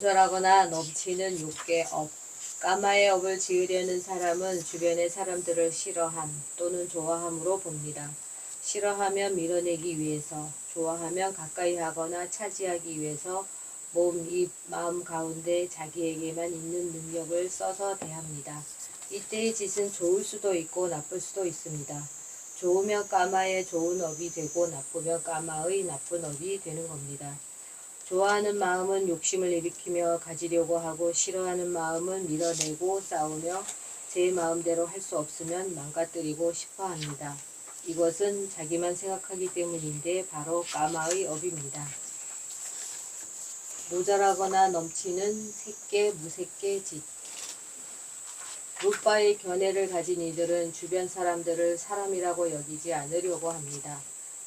모자라거나 넘치는 욕의 업. 까마의 업을 지으려는 사람은 주변의 사람들을 싫어함 또는 좋아함으로 봅니다. 싫어하면 밀어내기 위해서, 좋아하면 가까이 하거나 차지하기 위해서 몸, 입, 마음 가운데 자기에게만 있는 능력을 써서 대합니다. 이때의 짓은 좋을 수도 있고 나쁠 수도 있습니다. 좋으면 까마의 좋은 업이 되고 나쁘면 까마의 나쁜 업이 되는 겁니다. 좋아하는 마음은 욕심을 일으키며 가지려고 하고 싫어하는 마음은 밀어내고 싸우며 제 마음대로 할 수 없으면 망가뜨리고 싶어 합니다. 이것은 자기만 생각하기 때문인데 바로 까마의 업입니다. 모자라거나 넘치는 새끼 무새끼 짓. 룻바의 견해를 가진 이들은 주변 사람들을 사람이라고 여기지 않으려고 합니다.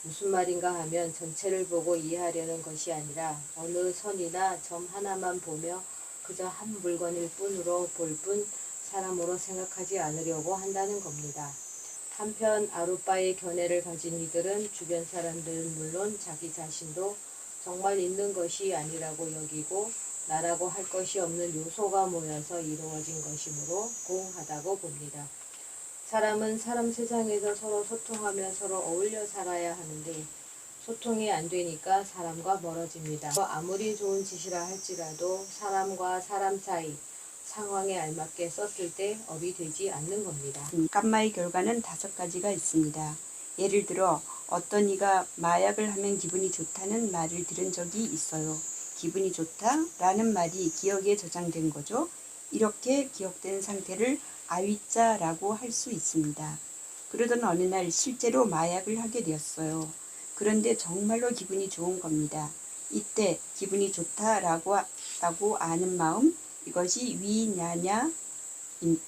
무슨 말인가 하면 전체를 보고 이해하려는 것이 아니라 어느 선이나 점 하나만 보며 그저 한 물건일 뿐으로 볼 뿐 사람으로 생각하지 않으려고 한다는 겁니다. 한편 아룻바의 견해를 가진 이들은 주변 사람들은 물론 자기 자신도 정말 있는 것이 아니라고 여기고 나라고 할 것이 없는 요소가 모여서 이루어진 것이므로 공하다고 봅니다. 사람은 사람 세상에서 서로 소통하며 서로 어울려 살아야 하는데 소통이 안 되니까 사람과 멀어집니다. 아무리 좋은 짓이라 할지라도 사람과 사람 사이 상황에 알맞게 썼을 때 업이 되지 않는 겁니다. 깜마의 결과는 5가지가 있습니다. 예를 들어 어떤 이가 마약을 하면 기분이 좋다는 말을 들은 적이 있어요. 기분이 좋다라는 말이 기억에 저장된 거죠. 이렇게 기억된 상태를 아위자라고 할 수 있습니다. 그러던 어느 날 실제로 마약을 하게 되었어요. 그런데 정말로 기분이 좋은 겁니다. 이때 기분이 좋다라고 아는 마음, 이것이 위냐냐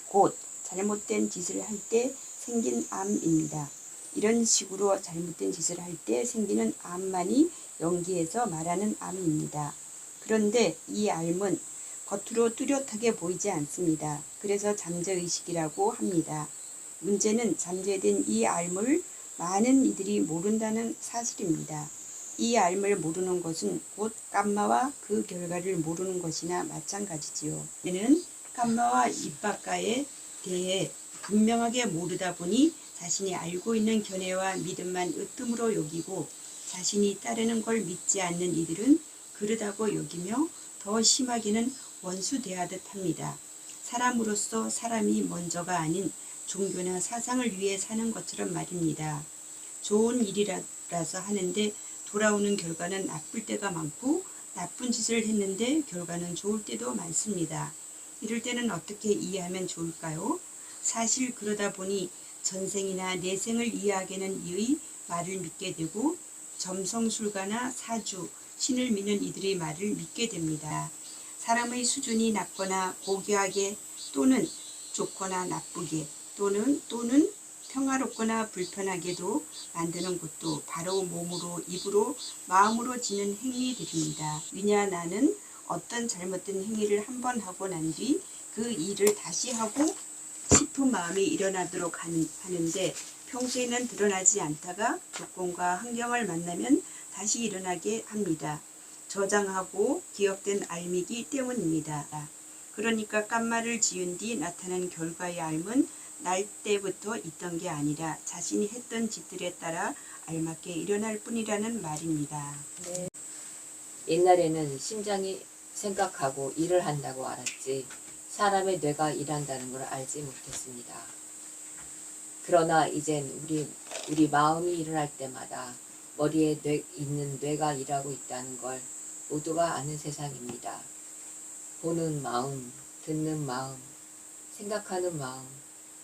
곧 잘못된 짓을 할 때 생긴 암입니다. 이런 식으로 잘못된 짓을 할 때 생기는 암만이 연기해서 말하는 암입니다. 그런데 이 암은 겉으로 뚜렷하게 보이지 않습니다. 그래서 잠재의식이라고 합니다. 문제는 잠재된 이 암을 많은 이들이 모른다는 사실입니다. 이 암을 모르는 것은 곧 깜마와 그 결과를 모르는 것이나 마찬가지지요. 이는 깜마와 입바까에 대해 분명하게 모르다 보니 자신이 알고 있는 견해와 믿음만 으뜸으로 여기고 자신이 따르는 걸 믿지 않는 이들은 그르다고 여기며 더 심하게는 원수 대하듯 합니다. 사람으로서 사람이 먼저가 아닌 종교나 사상을 위해 사는 것처럼 말입니다. 좋은 일이라서 하는데 돌아오는 결과는 나쁠 때가 많고 나쁜 짓을 했는데 결과는 좋을 때도 많습니다. 이럴 때는 어떻게 이해하면 좋을까요? 사실 그러다 보니 전생이나 내생을 이해하기는 이의 말을 믿게 되고 점성술가나 사주, 신을 믿는 이들의 말을 믿게 됩니다. 사람의 수준이 낮거나 고귀하게 또는 좋거나 나쁘게 또는 평화롭거나 불편하게도 만드는 것도 바로 몸으로, 입으로, 마음으로 지는 행위들입니다. 위냐 나는 어떤 잘못된 행위를 한 번 하고 난 뒤 그 일을 다시 하고 싶은 마음이 일어나도록 하는데 평소에는 드러나지 않다가 조건과 환경을 만나면 다시 일어나게 합니다. 저장하고 기억된 알미기 때문입니다. 그러니까 깜마를 지은 뒤 나타난 결과의 알은 날 때부터 있던 게 아니라 자신이 했던 짓들에 따라 알맞게 일어날 뿐이라는 말입니다. 네. 옛날에는 심장이 생각하고 일을 한다고 알았지 사람의 뇌가 일한다는 걸 알지 못했습니다. 그러나 이젠 우리 마음이 일어날 때마다 머리에 있는 뇌가 일하고 있다는 걸 모두가 아는 세상입니다. 보는 마음, 듣는 마음, 생각하는 마음,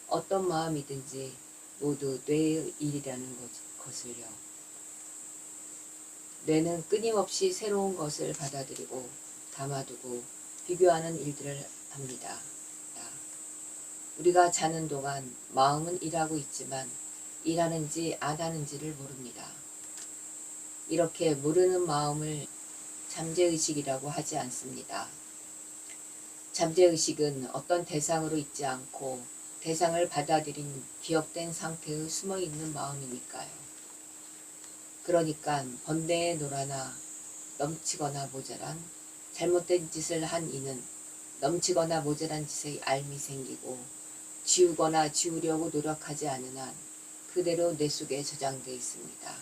어떤 마음이든지 모두 뇌의 일이라는 것을요. 뇌는 끊임없이 새로운 것을 받아들이고 담아두고 비교하는 일들을 합니다. 우리가 자는 동안 마음은 일하고 있지만 일하는지 안 하는지를 모릅니다. 이렇게 모르는 마음을 잠재의식이라고 하지 않습니다. 잠재의식은 어떤 대상으로 있지 않고 대상을 받아들인 기억된 상태의 숨어있는 마음이니까요. 그러니까 번뇌에 놀아나 넘치거나 모자란 잘못된 짓을 한 이는 넘치거나 모자란 짓의 알미 생기고 지우거나 지우려고 노력하지 않은 한 그대로 뇌 속에 저장돼 있습니다.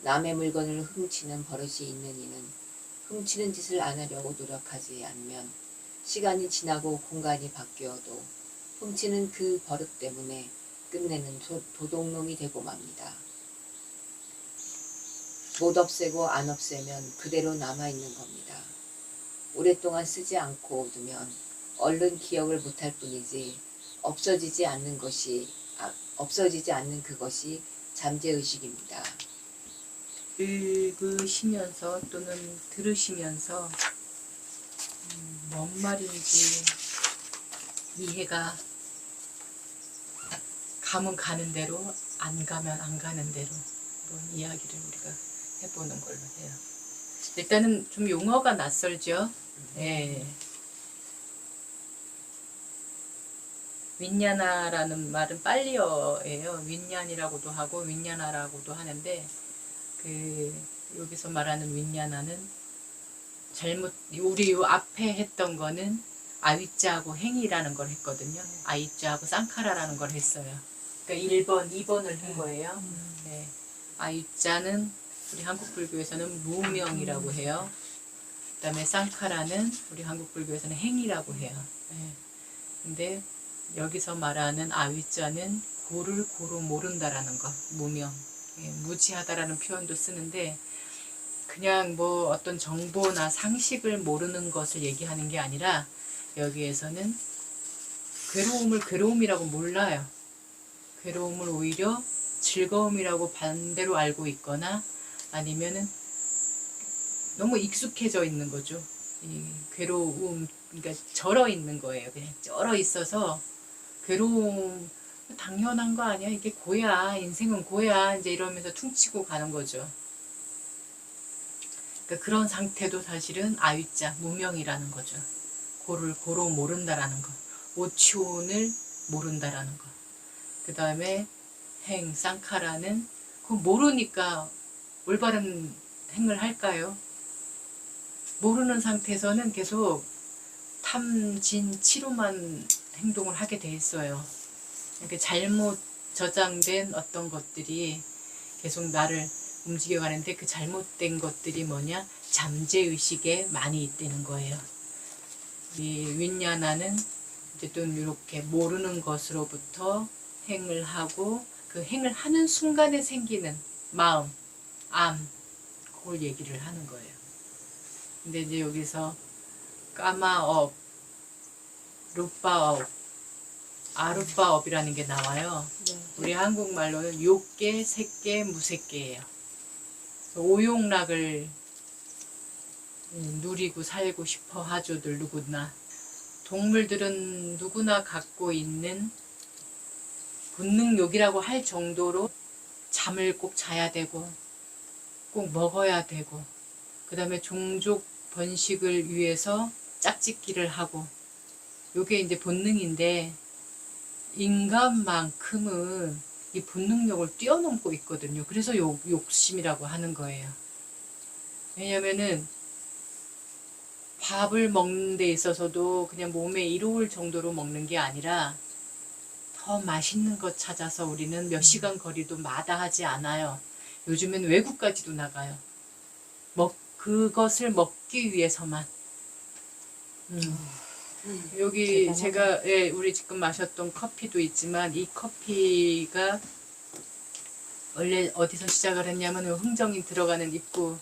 남의 물건을 훔치는 버릇이 있는 이는 훔치는 짓을 안 하려고 노력하지 않으면 시간이 지나고 공간이 바뀌어도 훔치는 그 버릇 때문에 끝내는 도둑놈이 되고 맙니다. 못 없애고 안 없애면 그대로 남아있는 겁니다. 오랫동안 쓰지 않고 두면 얼른 기억을 못할 뿐이지 없어지지 않는 그것이 잠재의식입니다. 읽으시면서 또는 들으시면서 뭔 말인지 이해가 가면 가는 대로 안 가면 안 가는 대로 그런 이야기를 우리가 해보는 걸로 해요. 일단은 좀 용어가 낯설죠. 네. 윈냐나라는 말은 빨리어예요. 윈냐이라고도 하고 윈냐나라고도 하는데 여기서 말하는 윈냐나는 우리 요 앞에 했던 거는 아위자하고 행이라는 걸 했거든요. 아위자하고 쌍카라라는 걸 했어요. 그러니까 1번, 2번을 한 거예요. 네. 아위자는 우리 한국 불교에서는 무명이라고 해요. 그 다음에 쌍카라는 우리 한국 불교에서는 행이라고 해요. 네. 근데 여기서 말하는 아위자는 고를 고로 모른다라는 거, 무명. 예, 무지하다라는 표현도 쓰는데 그냥 뭐 어떤 정보나 상식을 모르는 것을 얘기하는 게 아니라 여기에서는 괴로움을 괴로움이라고 몰라요. 괴로움을 오히려 즐거움이라고 반대로 알고 있거나 아니면은 너무 익숙해져 있는 거죠. 이 괴로움, 그러니까 절어 있는 거예요. 그냥 쩔어 있어서 괴로움 당연한 거 아니야? 이게 고야. 인생은 고야. 이제 이러면서 퉁치고 가는 거죠. 그러니까 그런 상태도 사실은 아위자, 무명이라는 거죠. 고를 고로 모른다라는 거. 오치온을 모른다라는 거. 그 다음에 행, 쌍카라는 그거 모르니까 올바른 행을 할까요? 모르는 상태에서는 계속 탐진, 치로만 행동을 하게 돼 있어요. 그러니까 잘못 저장된 어떤 것들이 계속 나를 움직여가는데 그 잘못된 것들이 뭐냐? 잠재의식에 많이 있다는 거예요. 이 윈냐나는 어쨌든 이렇게 모르는 것으로부터 행을 하고 그 행을 하는 순간에 생기는 마음, 암, 그걸 얘기를 하는 거예요. 근데 이제 여기서 까마업, 루빠업, 아루빠업이라는 게 나와요. 네. 우리 한국말로는 욕계, 색계, 무색계예요. 오용락을 누리고 살고 싶어 하죠들 누구나. 동물들은 누구나 갖고 있는 본능욕이라고 할 정도로 잠을 꼭 자야 되고 꼭 먹어야 되고 그 다음에 종족 번식을 위해서 짝짓기를 하고 요게 이제 본능인데 인간만큼은 이 본능력을 뛰어넘고 있거든요. 그래서 욕심이라고 하는 거예요. 왜냐면은 밥을 먹는 데 있어서도 그냥 몸에 이로울 정도로 먹는 게 아니라 더 맛있는 것 찾아서 우리는 몇 시간 거리도 마다하지 않아요. 요즘엔 외국까지도 나가요. 그것을 먹기 위해서만. 여기 대단하네. 제가 우리 지금 마셨던 커피도 있지만 이 커피가 원래 어디서 시작을 했냐면 흥정이 들어가는 입구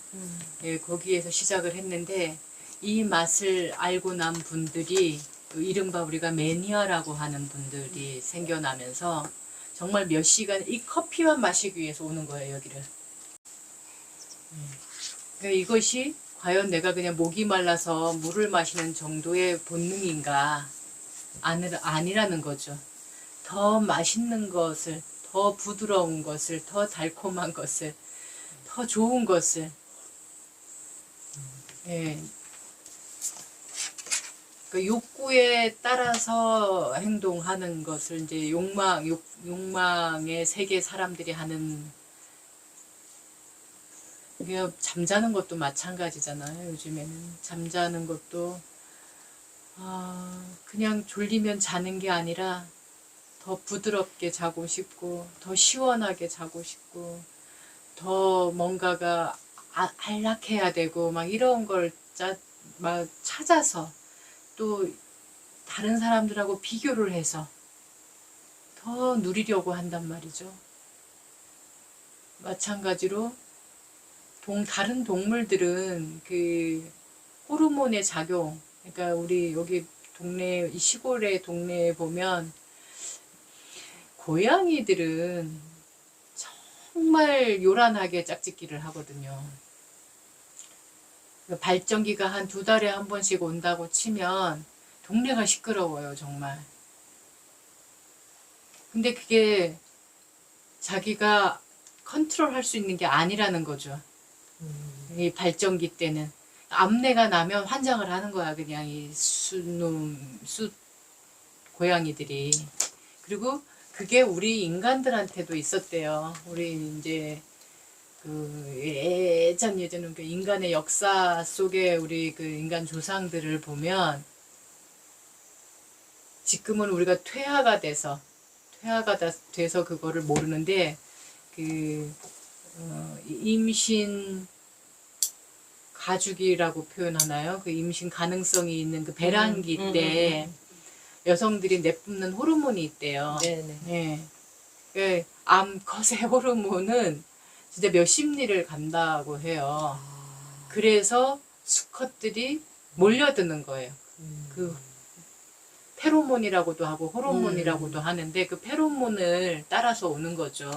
거기에서 시작을 했는데 이 맛을 알고 난 분들이 이른바 우리가 매니아라고 하는 분들이 생겨나면서 정말 몇 시간 이 커피만 마시기 위해서 오는 거예요, 여기를. 그러니까 이것이 과연 내가 그냥 목이 말라서 물을 마시는 정도의 본능인가 아니라는 거죠. 더 맛있는 것을, 더 부드러운 것을, 더 달콤한 것을, 더 좋은 것을 그 욕구에 따라서 행동하는 것을 이제 욕망의 세계 사람들이 하는 이게 잠자는 것도 마찬가지잖아요. 요즘에는 잠자는 것도 그냥 졸리면 자는 게 아니라 더 부드럽게 자고 싶고 더 시원하게 자고 싶고 더 뭔가가 안락해야 되고 막 이런 걸 막 찾아서 또 다른 사람들하고 비교를 해서 더 누리려고 한단 말이죠. 마찬가지로 다른 동물들은 그 호르몬의 작용, 그러니까 우리 여기 동네, 이 시골의 동네에 보면 고양이들은 정말 요란하게 짝짓기를 하거든요. 발전기가 한 2달에 한 번씩 온다고 치면 동네가 시끄러워요, 정말. 근데 그게 자기가 컨트롤할 수 있는 게 아니라는 거죠. 이 발전기 때는. 암내가 나면 환장을 하는 거야, 그냥 이 숫 고양이들이. 그리고 그게 우리 인간들한테도 있었대요. 우리 이제 그 예전에는 그 인간의 역사 속에 우리 그 인간 조상들을 보면 지금은 우리가 퇴화가 돼서 그거를 모르는데 그 임신 가죽이라고 표현하나요? 그 임신 가능성이 있는 그 배란기 때 여성들이 내뿜는 호르몬이 있대요. 네네. 네. 그 암컷의 호르몬은 진짜 몇 십리를 간다고 해요. 그래서 수컷들이 몰려드는 거예요. 그 페로몬이라고도 하고 호르몬이라고도 하는데 그 페로몬을 따라서 오는 거죠.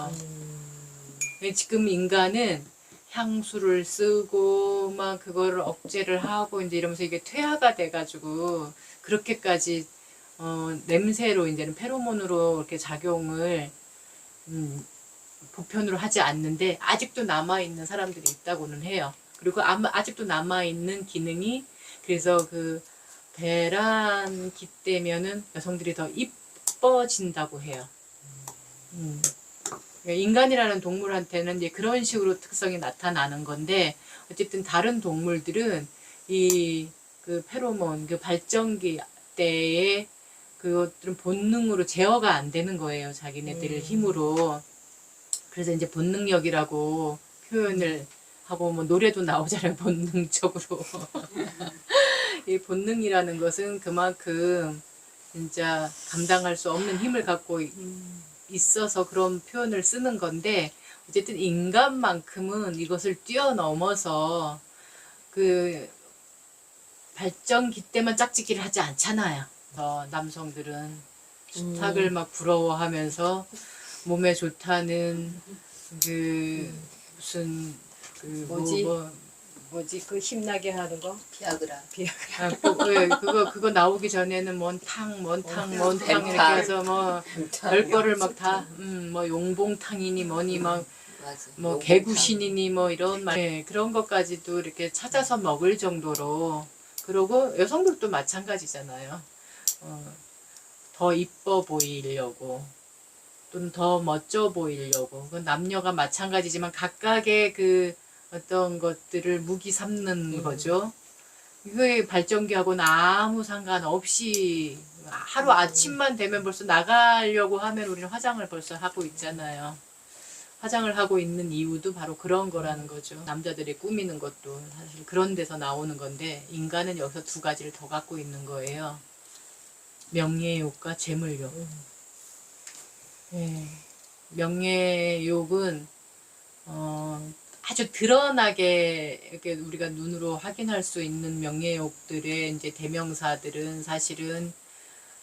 지금 인간은 향수를 쓰고 막 그거를 억제를 하고 이제 이러면서 이게 퇴화가 돼가지고 그렇게까지 냄새로 이제는 페로몬으로 이렇게 작용을 보편으로 하지 않는데 아직도 남아있는 사람들이 있다고는 해요. 그리고 아직도 남아있는 기능이 그래서 그 배란기 때면은 여성들이 더 이뻐진다고 해요. 인간이라는 동물한테는 이제 그런 식으로 특성이 나타나는 건데 어쨌든 다른 동물들은 이 그 페로몬 그 발전기 때에 그것들은 본능으로 제어가 안 되는 거예요. 자기네들 힘으로. 그래서 이제 본능력이라고 표현을 하고 뭐 노래도 나오잖아요. 본능적으로. 이 본능이라는 것은 그만큼 진짜 감당할 수 없는 힘을 갖고 있어서 그런 표현을 쓰는 건데 어쨌든 인간만큼은 이것을 뛰어넘어서 그 발전기 때만 짝짓기를 하지 않잖아요. 남성들은 수탉을 막 부러워하면서 몸에 좋다는 그 무슨 그 뭐지 그 힘나게 하는 거? 비아그라. 그거 나오기 전에는 뭔탕 이렇게 해서 뭐 별거를 막 다 뭐 용봉탕이니 뭐니 막 맞아. 뭐 개구신이니 뭐 이런 그런 것까지도 이렇게 찾아서 먹을 정도로. 그러고 여성들도 마찬가지잖아요. 더 이뻐 보이려고 또는 더 멋져 보이려고. 그건 남녀가 마찬가지지만 각각의 그 어떤 것들을 무기 삼는 거죠. 이거의 발전기하고는 아무 상관없이 하루 아침만 되면 벌써 나가려고 하면 우리는 화장을 벌써 하고 있잖아요. 화장을 하고 있는 이유도 바로 그런 거라는 거죠. 남자들이 꾸미는 것도 사실 그런 데서 나오는 건데 인간은 여기서 2가지를 더 갖고 있는 거예요. 명예욕과 재물욕. 네. 명예욕은 아주 드러나게 이렇게 우리가 눈으로 확인할 수 있는 명예욕들의 이제 대명사들은 사실은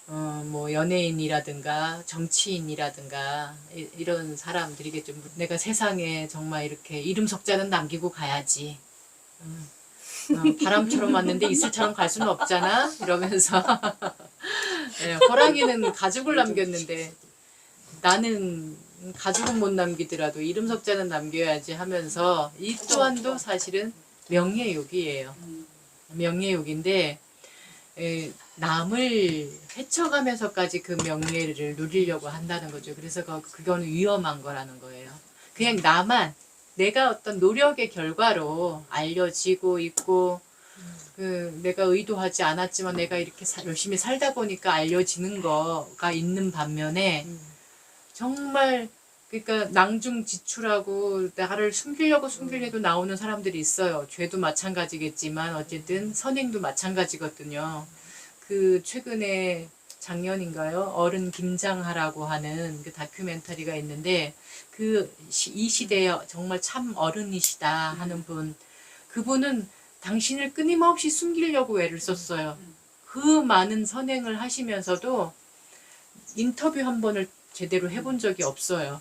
뭐 연예인이라든가 정치인이라든가 이런 사람들이겠죠. 내가 세상에 정말 이렇게 이름 석자는 남기고 가야지. 바람처럼 왔는데 이슬처럼 갈 수는 없잖아. 이러면서 네, 호랑이는 가죽을 남겼는데 나는 가죽은 못 남기더라도 이름 석자는 남겨야지 하면서 이 또한도 사실은 명예욕이에요. 명예욕인데 남을 헤쳐가면서까지 그 명예를 누리려고 한다는 거죠. 그래서 그건 위험한 거라는 거예요. 그냥 나만 내가 어떤 노력의 결과로 알려지고 있고 내가 의도하지 않았지만 내가 이렇게 열심히 살다 보니까 알려지는 거가 있는 반면에 정말 그러니까 낭중지출하고 나를 숨기려고 나오는 사람들이 있어요. 죄도 마찬가지겠지만 어쨌든 선행도 마찬가지거든요. 그 최근에 작년인가요? 어른 김장하라고 하는 그 다큐멘터리가 있는데 이 시대에 정말 참 어른이시다 하는 분, 그분은 당신을 끊임없이 숨기려고 애를 썼어요. 그 많은 선행을 하시면서도 인터뷰 한 번을 제대로 해본 적이 없어요.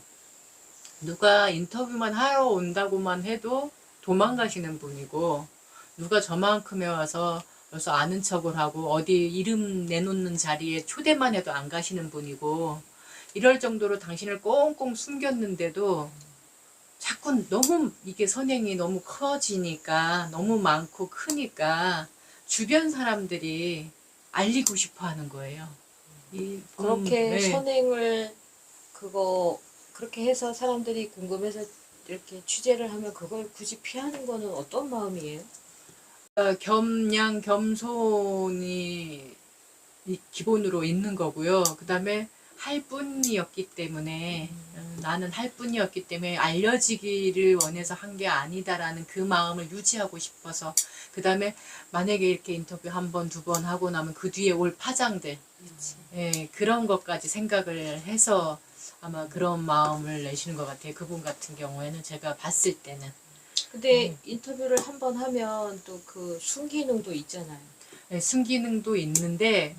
누가 인터뷰만 하러 온다고만 해도 도망가시는 분이고, 누가 저만큼에 와서 그래서 아는 척을 하고 어디 이름 내놓는 자리에 초대만 해도 안 가시는 분이고, 이럴 정도로 당신을 꽁꽁 숨겼는데도 자꾸 너무 이게 선행이 너무 커지니까, 너무 많고 크니까 주변 사람들이 알리고 싶어 하는 거예요. 그렇게 네. 선행을 그렇게 해서 사람들이 궁금해서 이렇게 취재를 하면 그걸 굳이 피하는 거는 어떤 마음이에요? 겸양 겸손이 기본으로 있는 거고요. 그 다음에 할 뿐이었기 때문에 나는 할 뿐이었기 때문에 알려지기를 원해서 한 게 아니다라는 그 마음을 유지하고 싶어서, 그 다음에 만약에 이렇게 인터뷰 한 번, 두 번 하고 나면 그 뒤에 올 파장들, 예, 그런 것까지 생각을 해서 아마 그런 마음을 내시는 것 같아요. 그분 같은 경우에는 제가 봤을 때는. 근데 인터뷰를 한 번 하면 또 그 순기능도 있잖아요. 예, 순기능도 있는데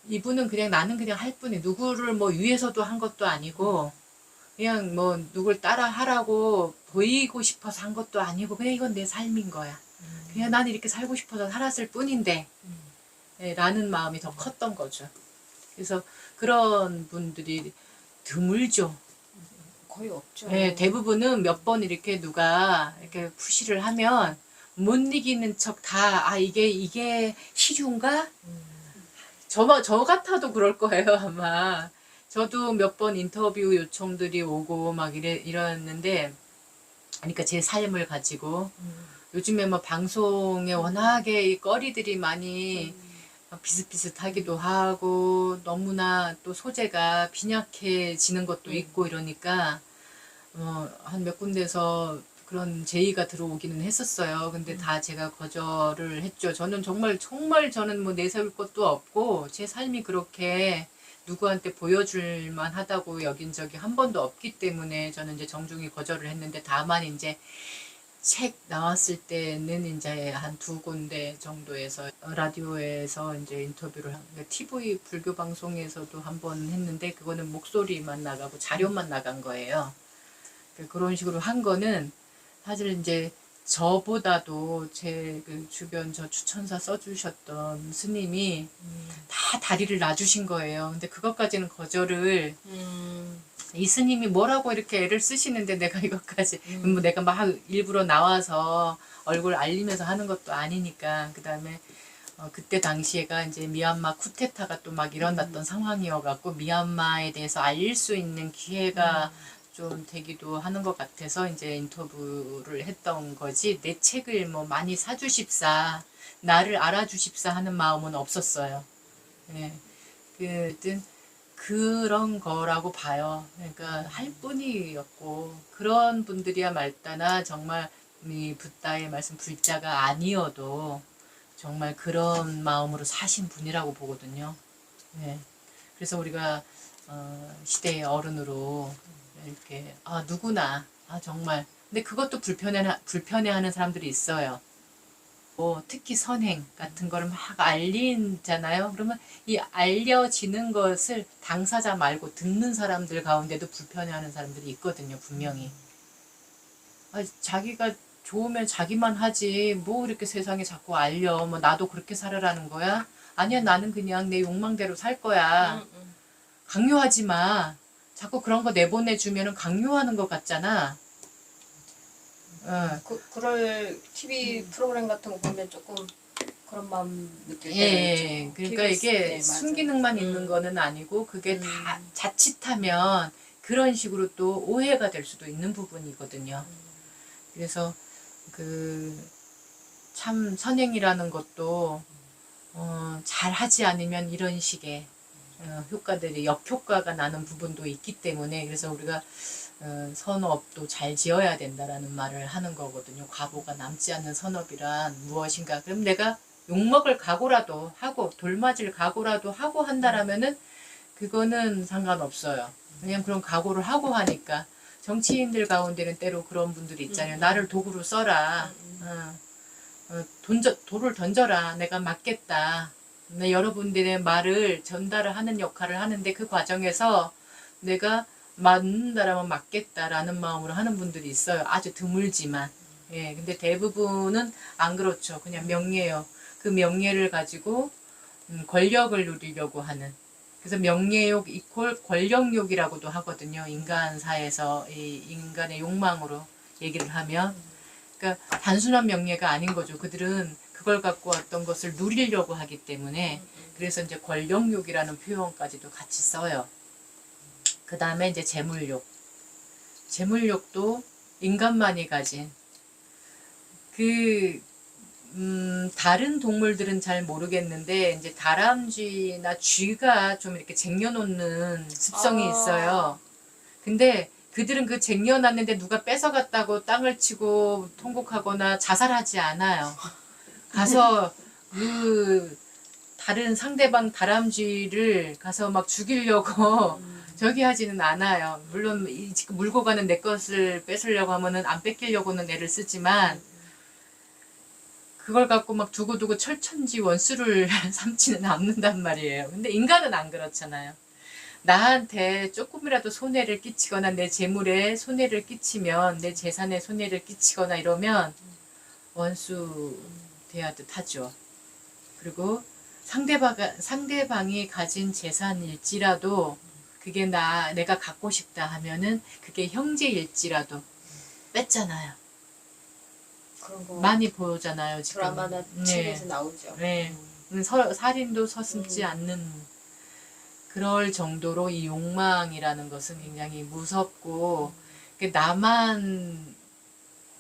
이분은 그냥 나는 그냥 할 뿐이, 누구를 뭐 위해서도 한 것도 아니고 그냥 뭐 누굴 따라 하라고 보이고 싶어서 한 것도 아니고 그냥 이건 내 삶인 거야. 그냥 나는 이렇게 살고 싶어서 살았을 뿐인데 예, 라는 마음이 더 컸던 거죠. 그래서 그런 분들이 드물죠. 거의 없죠. 예, 대부분은 몇 번 이렇게 누가 이렇게 푸시를 하면 못 이기는 척 다, 이게 시류인가? 저 같아도 그럴 거예요, 아마. 저도 몇 번 인터뷰 요청들이 오고 막 이랬는데, 그러니까 제 삶을 가지고, 요즘에 뭐 방송에 워낙에 이 거리들이 많이 비슷비슷하기도 하고, 너무나 또 소재가 빈약해지는 것도 있고 이러니까, 한 몇 군데서 그런 제의가 들어오기는 했었어요. 근데 다 제가 거절을 했죠. 저는 정말 저는 뭐 내세울 것도 없고 제 삶이 그렇게 누구한테 보여줄 만하다고 여긴 적이 한 번도 없기 때문에 저는 이제 정중히 거절을 했는데, 다만 이제 책 나왔을 때는 이제 한 두 군데 정도에서 라디오에서 이제 인터뷰를 TV 불교 방송에서도 한 번 했는데 그거는 목소리만 나가고 자료만 나간 거예요. 그런 식으로 한 거는 사실 이제 저보다도 제 그 주변 저 추천사 써주셨던 스님이 다 다리를 놔주신 거예요. 근데 그것까지는 거절을, 이 스님이 뭐라고 이렇게 애를 쓰시는데 내가 이것까지 뭐 내가 막 일부러 나와서 얼굴 알리면서 하는 것도 아니니까. 그 다음에 그때 당시에가 이제 미얀마 쿠데타가 또 막 일어났던 상황이어갖고 미얀마에 대해서 알릴 수 있는 기회가 좀 되기도 하는 것 같아서 이제 인터뷰를 했던 거지, 내 책을 뭐 많이 사주십사, 나를 알아주십사 하는 마음은 없었어요. 예. 하여튼 그런 거라고 봐요. 그러니까 할 뿐이었고, 그런 분들이야 말따나 정말 이 붓다의 말씀 불자가 아니어도 정말 그런 마음으로 사신 분이라고 보거든요. 예. 그래서 우리가 시대의 어른으로 이렇게 누구나 정말, 근데 그것도 불편해하는 사람들이 있어요. 특히 선행 같은 거를 막 알리잖아요. 그러면 이 알려지는 것을 당사자 말고 듣는 사람들 가운데도 불편해하는 사람들이 있거든요, 분명히. 자기가 좋으면 자기만 하지 뭐 이렇게 세상에 자꾸 알려, 뭐 나도 그렇게 살아라는 거야? 아니야, 나는 그냥 내 욕망대로 살 거야. 강요하지 마. 자꾸 그런 거 내보내주면 강요하는 것 같잖아. 그럴 TV 프로그램 같은 거 보면 조금 그런 마음 느낄 때가 예, 있죠. 그러니까 TBS 이게 때, 맞아. 순기능만 있는 거는 아니고 그게 다 자칫하면 그런 식으로 또 오해가 될 수도 있는 부분이거든요. 그래서 참 선행이라는 것도 잘 하지 않으면 이런 식의 효과들이 역효과가 나는 부분도 있기 때문에, 그래서 우리가 선업도 잘 지어야 된다라는 말을 하는 거거든요. 과보가 남지 않는 선업이란 무엇인가. 그럼 내가 욕먹을 각오라도 하고 돌맞을 각오라도 하고 한다라면은 그거는 상관없어요. 그냥 그런 각오를 하고 하니까. 정치인들 가운데는 때로 그런 분들이 있잖아요. 나를 도구로 써라. 돌을 던져라. 내가 맞겠다. 네, 여러분들의 말을 전달을 하는 역할을 하는데 그 과정에서 내가 맞는다라면 맞겠다라는 마음으로 하는 분들이 있어요. 아주 드물지만. 예, 근데 대부분은 안 그렇죠. 그냥 명예요. 그 명예를 가지고 권력을 누리려고 하는. 그래서 명예욕 이퀄 권력욕이라고도 하거든요. 인간사에서 이 인간의 욕망으로 얘기를 하면. 그러니까 단순한 명예가 아닌 거죠. 그들은 그걸 갖고 어떤 것을 누리려고 하기 때문에. 그래서 이제 권력욕이라는 표현까지도 같이 써요. 그 다음에 이제 재물욕. 재물욕도 인간만이 가진 다른 동물들은 잘 모르겠는데 이제 다람쥐나 쥐가 좀 이렇게 쟁여놓는 습성이 있어요. 근데 그들은 그 쟁여놨는데 누가 뺏어갔다고 땅을 치고 통곡하거나 자살하지 않아요. 가서 다른 상대방 다람쥐를 가서 막 죽이려고 저기 하지는 않아요. 물론 지금 물고 가는 내 것을 뺏으려고 하면은 안 뺏기려고는 애를 쓰지만 그걸 갖고 막 두고두고 철천지 원수를 삼지는 않는단 말이에요. 근데 인간은 안 그렇잖아요. 나한테 조금이라도 손해를 끼치거나 내 재물에 손해를 끼치면, 내 재산에 손해를 끼치거나 이러면 원수 대하듯 하죠. 그리고 상대방이 가진 재산일지라도 그게 내가 갖고 싶다 하면은 그게 형제일지라도 뺐잖아요. 그런 거 많이 보잖아요, 지금. 드라마나 책에서 나오죠. 네. 살인도 서슴지 않는 그럴 정도로 이 욕망이라는 것은 굉장히 무섭고, 나만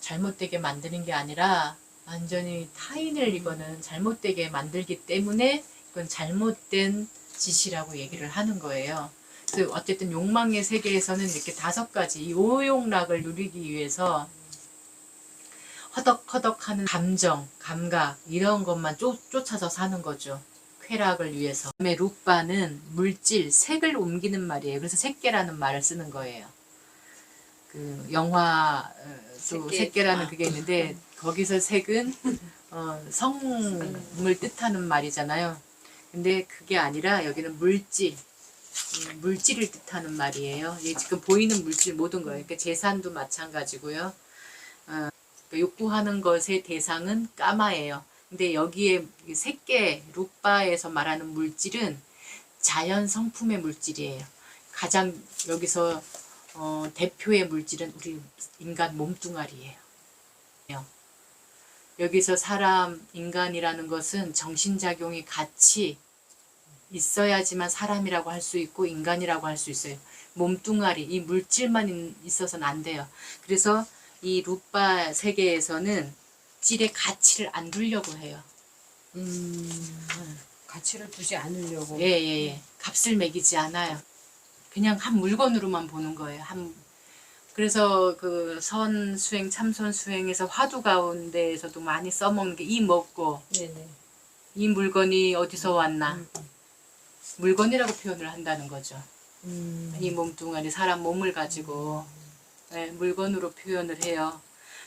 잘못되게 만드는 게 아니라 완전히 타인을 이거는 잘못되게 만들기 때문에 이건 잘못된 짓이라고 얘기를 하는 거예요. 그래서 어쨌든 욕망의 세계에서는 이렇게 5가지 이 오욕락을 누리기 위해서 허덕허덕하는 감정, 감각 이런 것만 쫓아서 사는 거죠. 쾌락을 위해서. 그다음에 루빠는 물질, 색을 옮기는 말이에요. 그래서 색계라는 말을 쓰는 거예요. 그 영화도 색계라는 그게 있는데 거기서 색은 성을 뜻하는 말이잖아요. 근데 그게 아니라 여기는 물질을 뜻하는 말이에요. 지금 보이는 물질 모든 거예요. 그러니까 재산도 마찬가지고요. 욕구하는 것의 대상은 까마예요. 근데 여기에 색계 루빠에서 말하는 물질은 자연 성품의 물질이에요. 가장 여기서 대표의 물질은 우리 인간 몸뚱아리예요. 여기서 인간이라는 것은 정신작용이 같이 있어야지만 사람이라고 할 수 있고 인간이라고 할 수 있어요. 몸뚱아리, 이 물질만 있어서는 안 돼요. 그래서 이 루빠 세계에서는 질의 가치를 안 두려고 해요. 가치를 두지 않으려고. 예. 값을 매기지 않아요. 그냥 한 물건으로만 보는 거예요. 그래서 그 선수행, 참선수행에서 화두 가운데에서도 많이 써먹는 게 이 먹고 네네. 이 물건이 어디서 왔나. 물건이라고 표현을 한다는 거죠. 이 몸뚱아리, 사람 몸을 가지고 물건으로 표현을 해요.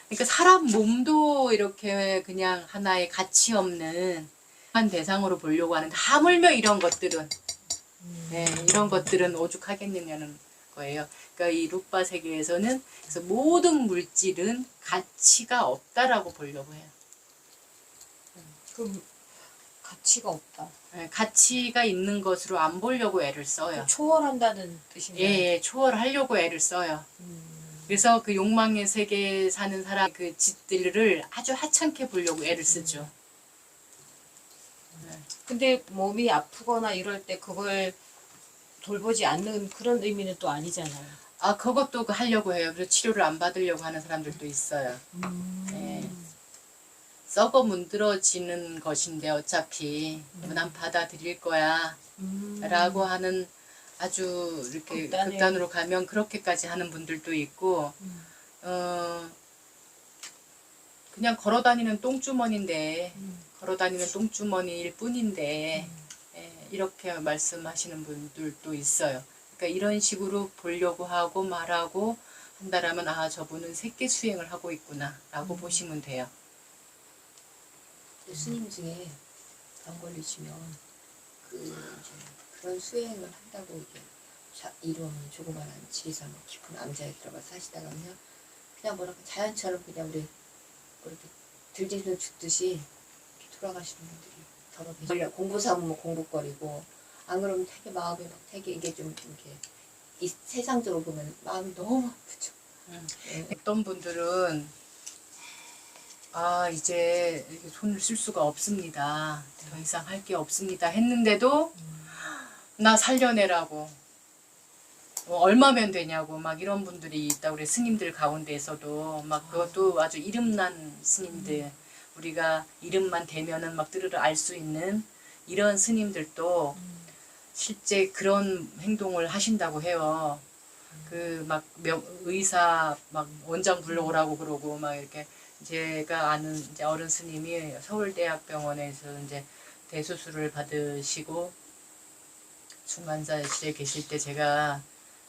그러니까 사람 몸도 이렇게 그냥 하나의 가치 없는 한 대상으로 보려고 하는데 하물며 이런 것들은 이런 것들은 오죽하겠느냐는 거예요. 그러니까 이 루빠 세계에서는 그래서 모든 물질은 가치가 없다라고 보려고 해요. 그럼 가치가 없다. 가치가 있는 것으로 안 보려고 애를 써요. 초월한다는 뜻인가요? 예, 초월하려고 애를 써요. 그래서 그 욕망의 세계에 사는 사람 그 짓들을 아주 하찮게 보려고 애를 쓰죠. 근데 몸이 아프거나 이럴 때 그걸 돌보지 않는 그런 의미는 또 아니잖아요. 아, 그것도 하려고 해요. 그래서 치료를 안 받으려고 하는 사람들도 있어요. 네. 썩어 문드러지는 것인데 어차피 난 받아들일 거야 라고 하는 아주 이렇게 극단으로 가면 그렇게까지 하는 분들도 있고 그냥 걸어다니는 똥주머니인데 걸어다니는 똥주머니일 뿐인데 이렇게 말씀하시는 분들도 있어요. 그러니까 이런 식으로 보려고 하고 말하고 한다라면 아, 저분은 세계 수행을 하고 있구나 라고 보시면 돼요. 스님 중에 병 걸리시면 그런 수행을 한다고 이게 이런 조그만한 지리산 깊은 암자에 들어가서 하시다가 그냥 뭐랄까 자연처럼 그냥 우리 이렇게 들짐승 죽듯이 이렇게 돌아가시는 분들이 더러 계시고 공부 삼으면 공부거리고 안 그러면 되게 마음이 막 되게 이게 좀 이렇게 이 세상적으로 보면 마음이 너무 아프죠. 어떤 분들은 아, 이제 손을 쓸 수가 없습니다. 더 이상 할 게 없습니다. 했는데도 나 살려내라고 얼마면 되냐고 막 이런 분들이 있다고 그래. 스님들 가운데에서도 막 그것도 아주 이름난 스님들, 우리가 이름만 대면은 막 뜨르르 알 수 있는 이런 스님들도 실제 그런 행동을 하신다고 해요. 그 막 의사 막 원장 불러오라고 그러고 막 이렇게 제가 아는 이제 어른 스님이 서울대학병원에서 이제 대수술을 받으시고 중환자실에 계실 때 제가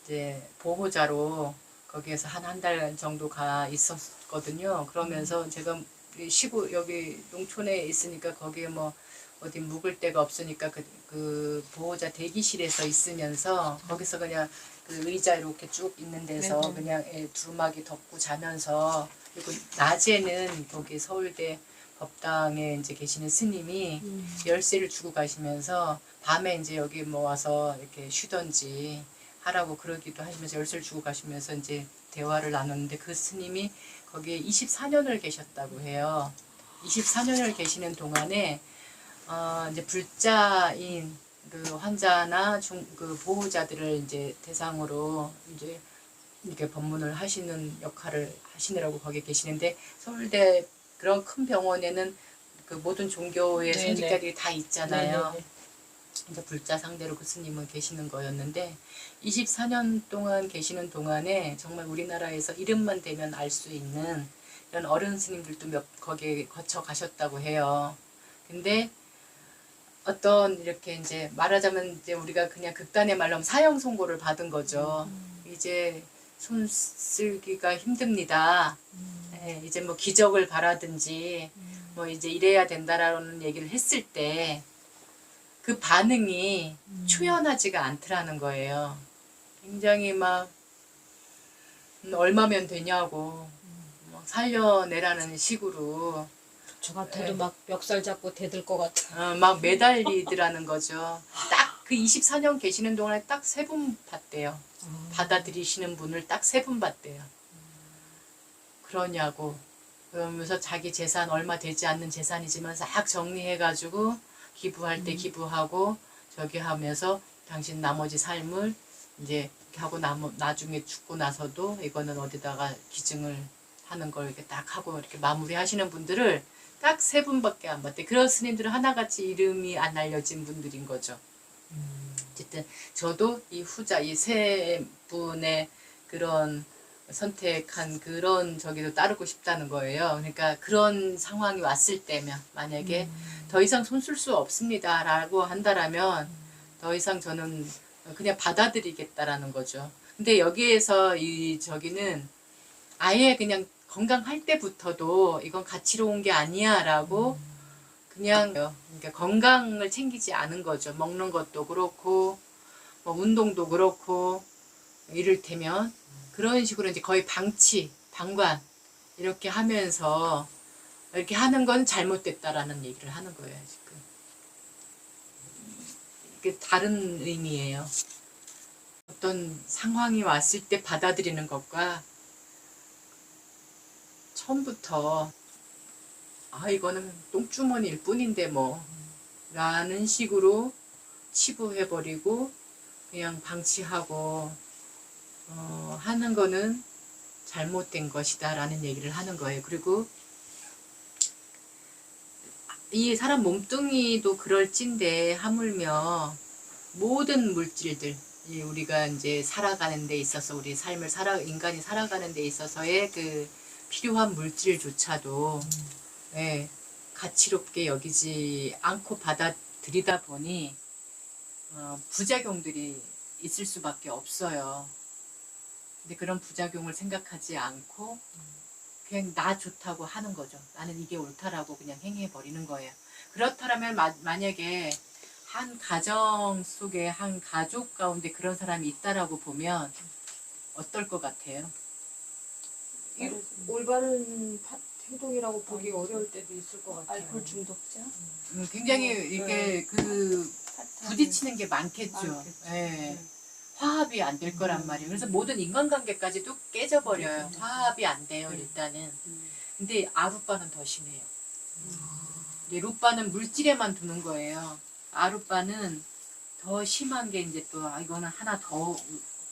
이제 보호자로 거기에서 한 달 정도 가 있었거든요. 그러면서 제가 시골 여기 농촌에 있으니까 거기에 뭐 어디 묵을 데가 없으니까 그 보호자 대기실에서 있으면서 거기서 그냥 그 의자 이렇게 쭉 있는 데서 그냥 두루마기 덮고 자면서 그리고 낮에는 거기 서울대 법당에 이제 계시는 스님이 열쇠를 주고 가시면서 밤에 이제 여기 뭐 와서 이렇게 쉬던지 하라고 그러기도 하시면서 열쇠를 주고 가시면서 이제 대화를 나눴는데 그 스님이 거기에 24년을 계셨다고 해요. 24년을 계시는 동안에 이제 불자인 그 환자나 그 보호자들을 이제 대상으로 이제 이렇게 법문을 하시는 역할을 하시느라고 거기에 계시는데 서울대 그런 큰 병원에는 그 모든 종교의 선지자들이 다 있잖아요. 이제 불자 상대로 그 스님은 계시는 거였는데 24년 동안 계시는 동안에 정말 우리나라에서 이름만 대면 알 수 있는 이런 어른 스님들도 거기에 거쳐 가셨다고 해요. 근데 어떤 이렇게 이제 말하자면 이제 우리가 그냥 극단의 말로 하면 사형 선고를 받은 거죠. 이제 손 쓸기가 힘듭니다. 네, 이제 뭐 기적을 바라든지 뭐 이제 이래야 된다라는 얘기를 했을 때 그 반응이 초연하지가 않더라는 거예요. 굉장히 막 얼마면 되냐고 막 살려내라는 식으로 저 같아도 막 멱살 잡고 대들 것 같아. 막 매달리더라는 거죠. 딱 그 24년 계시는 동안에 딱 3분 봤대요. 받아들이시는 분을 딱 3분 봤대요. 그러냐고. 그러면서 자기 재산 얼마 되지 않는 재산이지만 싹 정리해가지고 기부할 때 기부하고 저기 하면서 당신 나머지 삶을 이제 하고 나중에 죽고 나서도 이거는 어디다가 기증을 하는 걸 이렇게 딱 하고 이렇게 마무리하시는 분들을 딱 3분밖에 안 봤대. 그런 스님들은 하나같이 이름이 안 알려진 분들인 거죠. 어쨌든 저도 이 후자 이 3분의 그런 선택한 그런 저기도 따르고 싶다는 거예요. 그러니까 그런 상황이 왔을 때면 만약에 더 이상 손 쓸 수 없습니다라고 한다라면 더 이상 저는 그냥 받아들이겠다라는 거죠. 근데 여기에서 이 저기는 아예 그냥 건강할 때부터도 이건 가치로운 게 아니야라고 그냥 그러니까 건강을 챙기지 않은 거죠. 먹는 것도 그렇고 뭐 운동도 그렇고 이를테면 그런 식으로 이제 거의 방관 이렇게 하면서 이렇게 하는 건 잘못됐다라는 얘기를 하는 거예요, 지금. 이게 다른 의미예요. 어떤 상황이 왔을 때 받아들이는 것과 처음부터 아 이거는 똥주머니일 뿐인데 뭐 라는 식으로 치부해버리고 그냥 방치하고 하는 거는 잘못된 것이다라는 얘기를 하는 거예요. 그리고 이 사람 몸뚱이도 그럴진데 하물며 모든 물질들, 우리가 이제 살아가는 데 있어서 우리 삶을 인간이 살아가는 데 있어서의 그 필요한 물질조차도 예, 가치롭게 여기지 않고 받아들이다 보니 부작용들이 있을 수밖에 없어요. 근데 그런 부작용을 생각하지 않고 그냥 나 좋다고 하는 거죠. 나는 이게 옳다라고 그냥 행해버리는 거예요. 그렇다면 만약에 한 가정 속에 한 가족 가운데 그런 사람이 있다라고 보면 어떨 것 같아요? 올바른 행동이라고 보기 어려울 때도 있을 것 같아요. 알코올 중독자? 굉장히 이렇게 그 부딪히는 게 많겠죠. 예. 화합이 안 될 거란 말이에요. 그래서 모든 인간관계까지도 깨져버려요. 화합이 안 돼요, 일단은. 근데 아룻바는 더 심해요. 이제 룻바는 물질에만 두는 거예요. 아룻바는 더 심한 게 이제 또 이거는 하나 더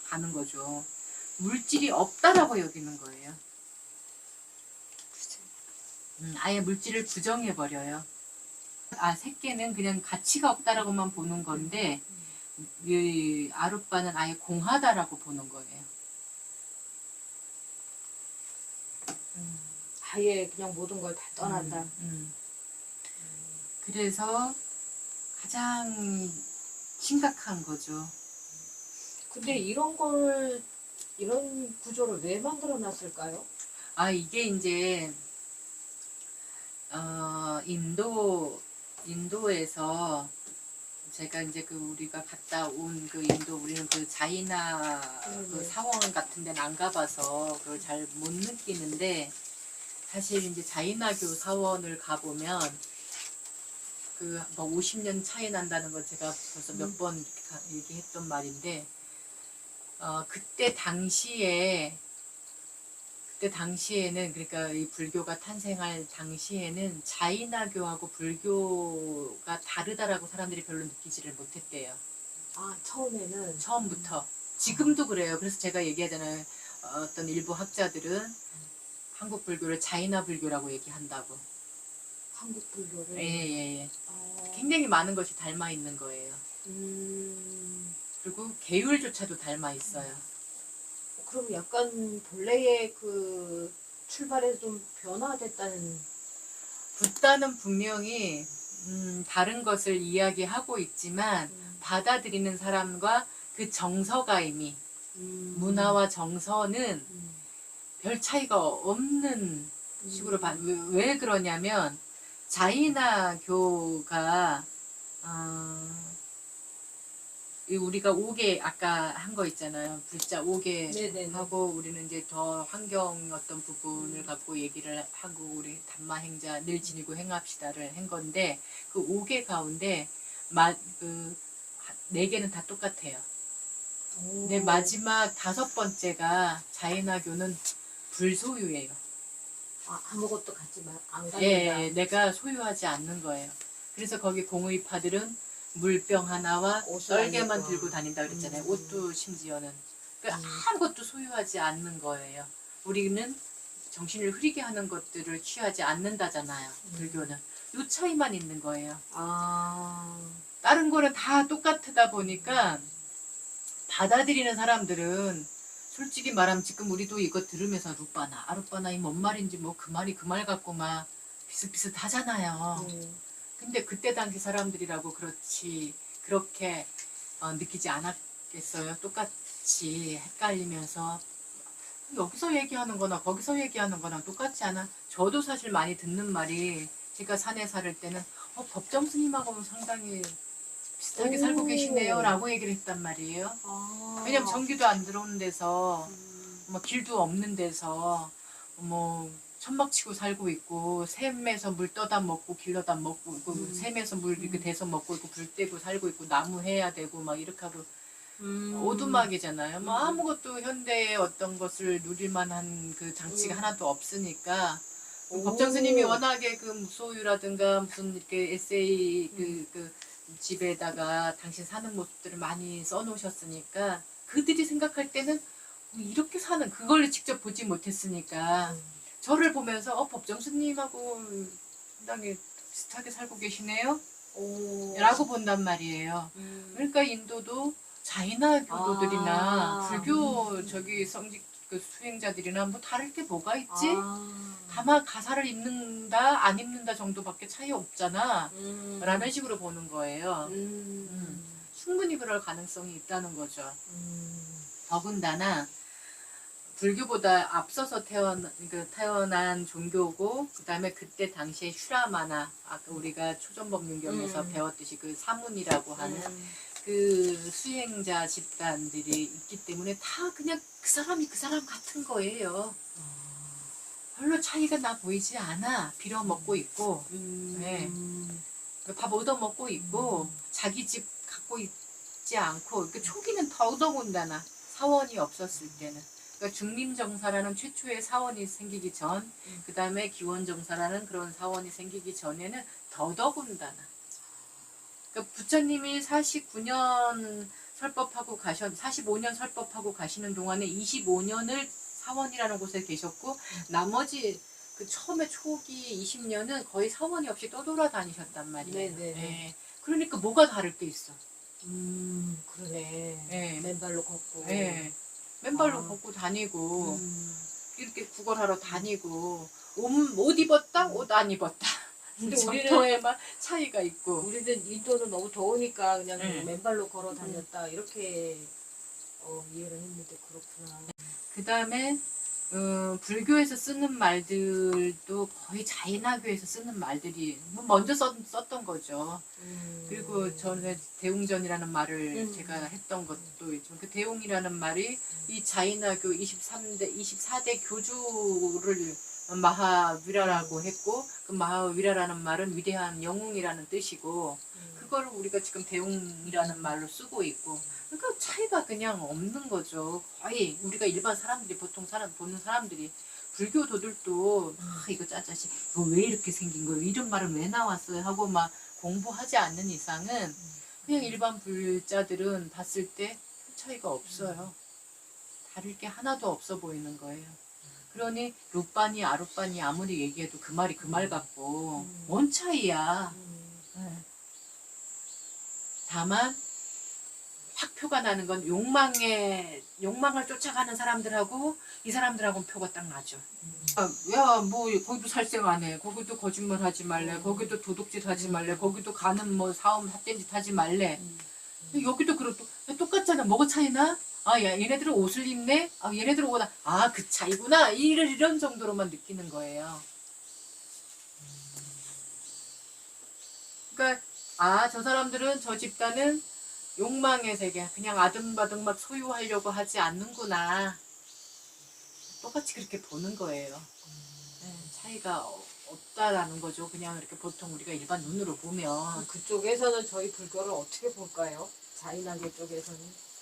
가는 거죠. 물질이 없다라고 여기는 거예요. 아예 물질을 부정해버려요. 새끼는 그냥 가치가 없다라고만 보는 건데 이 아룻바는 아예 공하다라고 보는 거예요. 아예 그냥 모든 걸 다 떠난다. 그래서 가장 심각한 거죠. 근데 이런 구조를 왜 만들어 놨을까요? 이게 이제 인도에서 제가 이제 그 우리가 갔다 온 그 인도 우리는 그 자이나 그 사원 같은 데는 안 가봐서 그걸 잘 못 느끼는데 사실 이제 자이나교 사원을 가보면 그 뭐 50년 차이 난다는 걸 제가 벌써 몇 번 얘기했던 말인데 그때 당시에는 그러니까 이 불교가 탄생할 당시에는 자이나교하고 불교가 다르다라고 사람들이 별로 느끼지를 못했대요. 처음에는 처음부터. 지금도 그래요. 그래서 제가 얘기하잖아요. 어떤 일부 학자들은 한국 불교를 자이나 불교라고 얘기한다고. 한국 불교를 예. 굉장히 많은 것이 닮아 있는 거예요. 그리고 계율조차도 닮아 있어요. 그럼 약간 본래의 그 출발에 좀 변화됐다는. 붓다는 분명히 다른 것을 이야기하고 있지만 받아들이는 사람과 그 정서가 이미 문화와 정서는 별 차이가 없는 식으로 왜 그러냐면 자이나교가 우리가 5개 아까 한 거 있잖아요. 불자 5개 네네네. 하고 우리는 이제 더 환경 어떤 부분을 갖고 얘기를 하고 우리 담마행자 늘 지니고 행합시다를 한 건데 그 5개 가운데 그 4개는 다 똑같아요. 근데 마지막 5번째가 자이나교는 불소유예요. 아무것도 갖지 안 갖는다. 예, 내가 소유하지 않는 거예요. 그래서 거기 공의파들은 물병 하나와 옷을 안 떨개만 입고. 들고 다닌다 그랬잖아요. 옷도 심지어는. 그러니까 아무것도 소유하지 않는 거예요. 우리는 정신을 흐리게 하는 것들을 취하지 않는다잖아요. 불교는. 이 차이만 있는 거예요. 다른 거는 다 똑같다 보니까 받아들이는 사람들은 솔직히 말하면 지금 우리도 이거 들으면서 룻바나 아룻바나 이 뭔 말인지 뭐 그 말이 그 말 같고 막 비슷비슷하잖아요. 근데 그때 당시 사람들이라고 그렇게 느끼지 않았겠어요. 똑같이 헷갈리면서 여기서 얘기하는 거나 거기서 얘기하는 거랑 똑같지 않아? 저도 사실 많이 듣는 말이 제가 산에 살을 때는 법정 스님하고는 상당히 비슷하게 살고 계시네요 라고 얘기를 했단 말이에요. 왜냐면 전기도 안 들어오는 데서 뭐 길도 없는 데서 뭐 천막 치고 살고 있고 샘에서 물 떠다 먹고 길러다 먹고 있고 샘에서 물 이렇게 대서 먹고 있고 불 떼고 살고 있고 나무 해야 되고 막 이렇게 하고 오두막이잖아요. 뭐 아무것도 현대의 어떤 것을 누릴 만한 그 장치가 하나도 없으니까 법정 스님이 워낙에 그 무소유라든가 무슨 이렇게 에세이 그 집에다가 당신 사는 모습들을 많이 써놓으셨으니까 그들이 생각할 때는 이렇게 사는 그걸 직접 보지 못했으니까 저를 보면서 법정 스님하고 상당히 비슷하게 살고 계시네요. 오. 라고 본단 말이에요. 그러니까 인도도 자이나 교도들이나 아. 불교 저기 성직 그 수행자들이나 뭐 다를 게 뭐가 있지? 아. 다만 가사를 읽는다 안 읽는다 정도밖에 차이 없잖아. 라는 식으로 보는 거예요. 충분히 그럴 가능성이 있다는 거죠. 더군다나 불교보다 앞서서 태어난 종교고 그다음에 그때 당시에 슈라마나 아까 우리가 초전법륜경에서 배웠듯이 그 사문이라고 하는 그 수행자 집단들이 있기 때문에 다 그냥 그 사람이 그 사람 같은 거예요. 별로 차이가 나 보이지 않아. 빌어 먹고 있고 네. 밥 얻어 먹고 있고 자기 집 갖고 있지 않고 그 초기는 더더군다나 사원이 없었을 때는 그러니까 중림정사라는 최초의 사원이 생기기 전 그 다음에 기원정사라는 그런 사원이 생기기 전에는 더더군다나 그러니까 부처님이 49년 설법하고 45년 설법하고 가시는 동안에 25년을 사원이라는 곳에 계셨고 나머지 그 처음에 초기 20년은 거의 사원이 없이 떠돌아다니셨단 말이에요. 네네네. 네. 그러니까 뭐가 다를 게 있어. 그러네. 네. 맨발로 걷고. 네. 맨발로 아. 걷고 다니고 이렇게 구걸하러 다니고 옷 입었다? 옷 안 입었다. 근데 정도에만 차이가 있고 우리는 인도는 너무 더우니까 그냥 네. 맨발로 걸어 다녔다 이렇게 이해를 했는데 그렇구나. 그 다음에 불교에서 쓰는 말들도 거의 자이나교에서 쓰는 말들이 먼저 썼던 거죠. 그리고 전에 대웅전이라는 말을 제가 했던 것도 있지만 그 대웅이라는 말이 이 자이나교 24대 교주를 마하위라라고 했고 그 마하위라라는 말은 위대한 영웅이라는 뜻이고 그거를 우리가 지금 대웅이라는 말로 쓰고 있고 그러니까 차이가 그냥 없는 거죠. 거의 우리가 일반 사람들이 보통 보는 사람들이 불교도들도 이거 짜짜시 이거 왜 이렇게 생긴 거예요? 이런 말은 왜 나왔어요? 하고 막 공부하지 않는 이상은 그냥 일반 불자들은 봤을 때 차이가 없어요. 다를 게 하나도 없어 보이는 거예요. 그러니 룻바니 아룻바니 아무리 얘기해도 그 말이 그 말 같고 뭔 차이야. 네. 다만 확 표가 나는 건 욕망을 쫓아가는 사람들하고 이 사람들하고는 표가 딱 나죠. 야, 뭐 거기도 살생 안 해. 거기도 거짓말 하지 말래. 거기도 도둑질 하지 말래. 거기도 가는 뭐 사업 삿대짓 하지 말래. 여기도 그렇고 똑같잖아. 뭐가 차이나? 아, 야, 얘네들은 옷을 입네? 아, 얘네들은 옷, 그 차이구나. 이런 정도로만 느끼는 거예요. 그러니까, 저 사람들은, 저 집단은 욕망의 세계, 그냥 아등바등 막 소유하려고 하지 않는구나. 똑같이 그렇게 보는 거예요. 네, 차이가 없다라는 거죠. 그냥 이렇게 보통 우리가 일반 눈으로 보면. 그쪽에서는 저희 불교를 어떻게 볼까요? 자이나교 쪽에서는.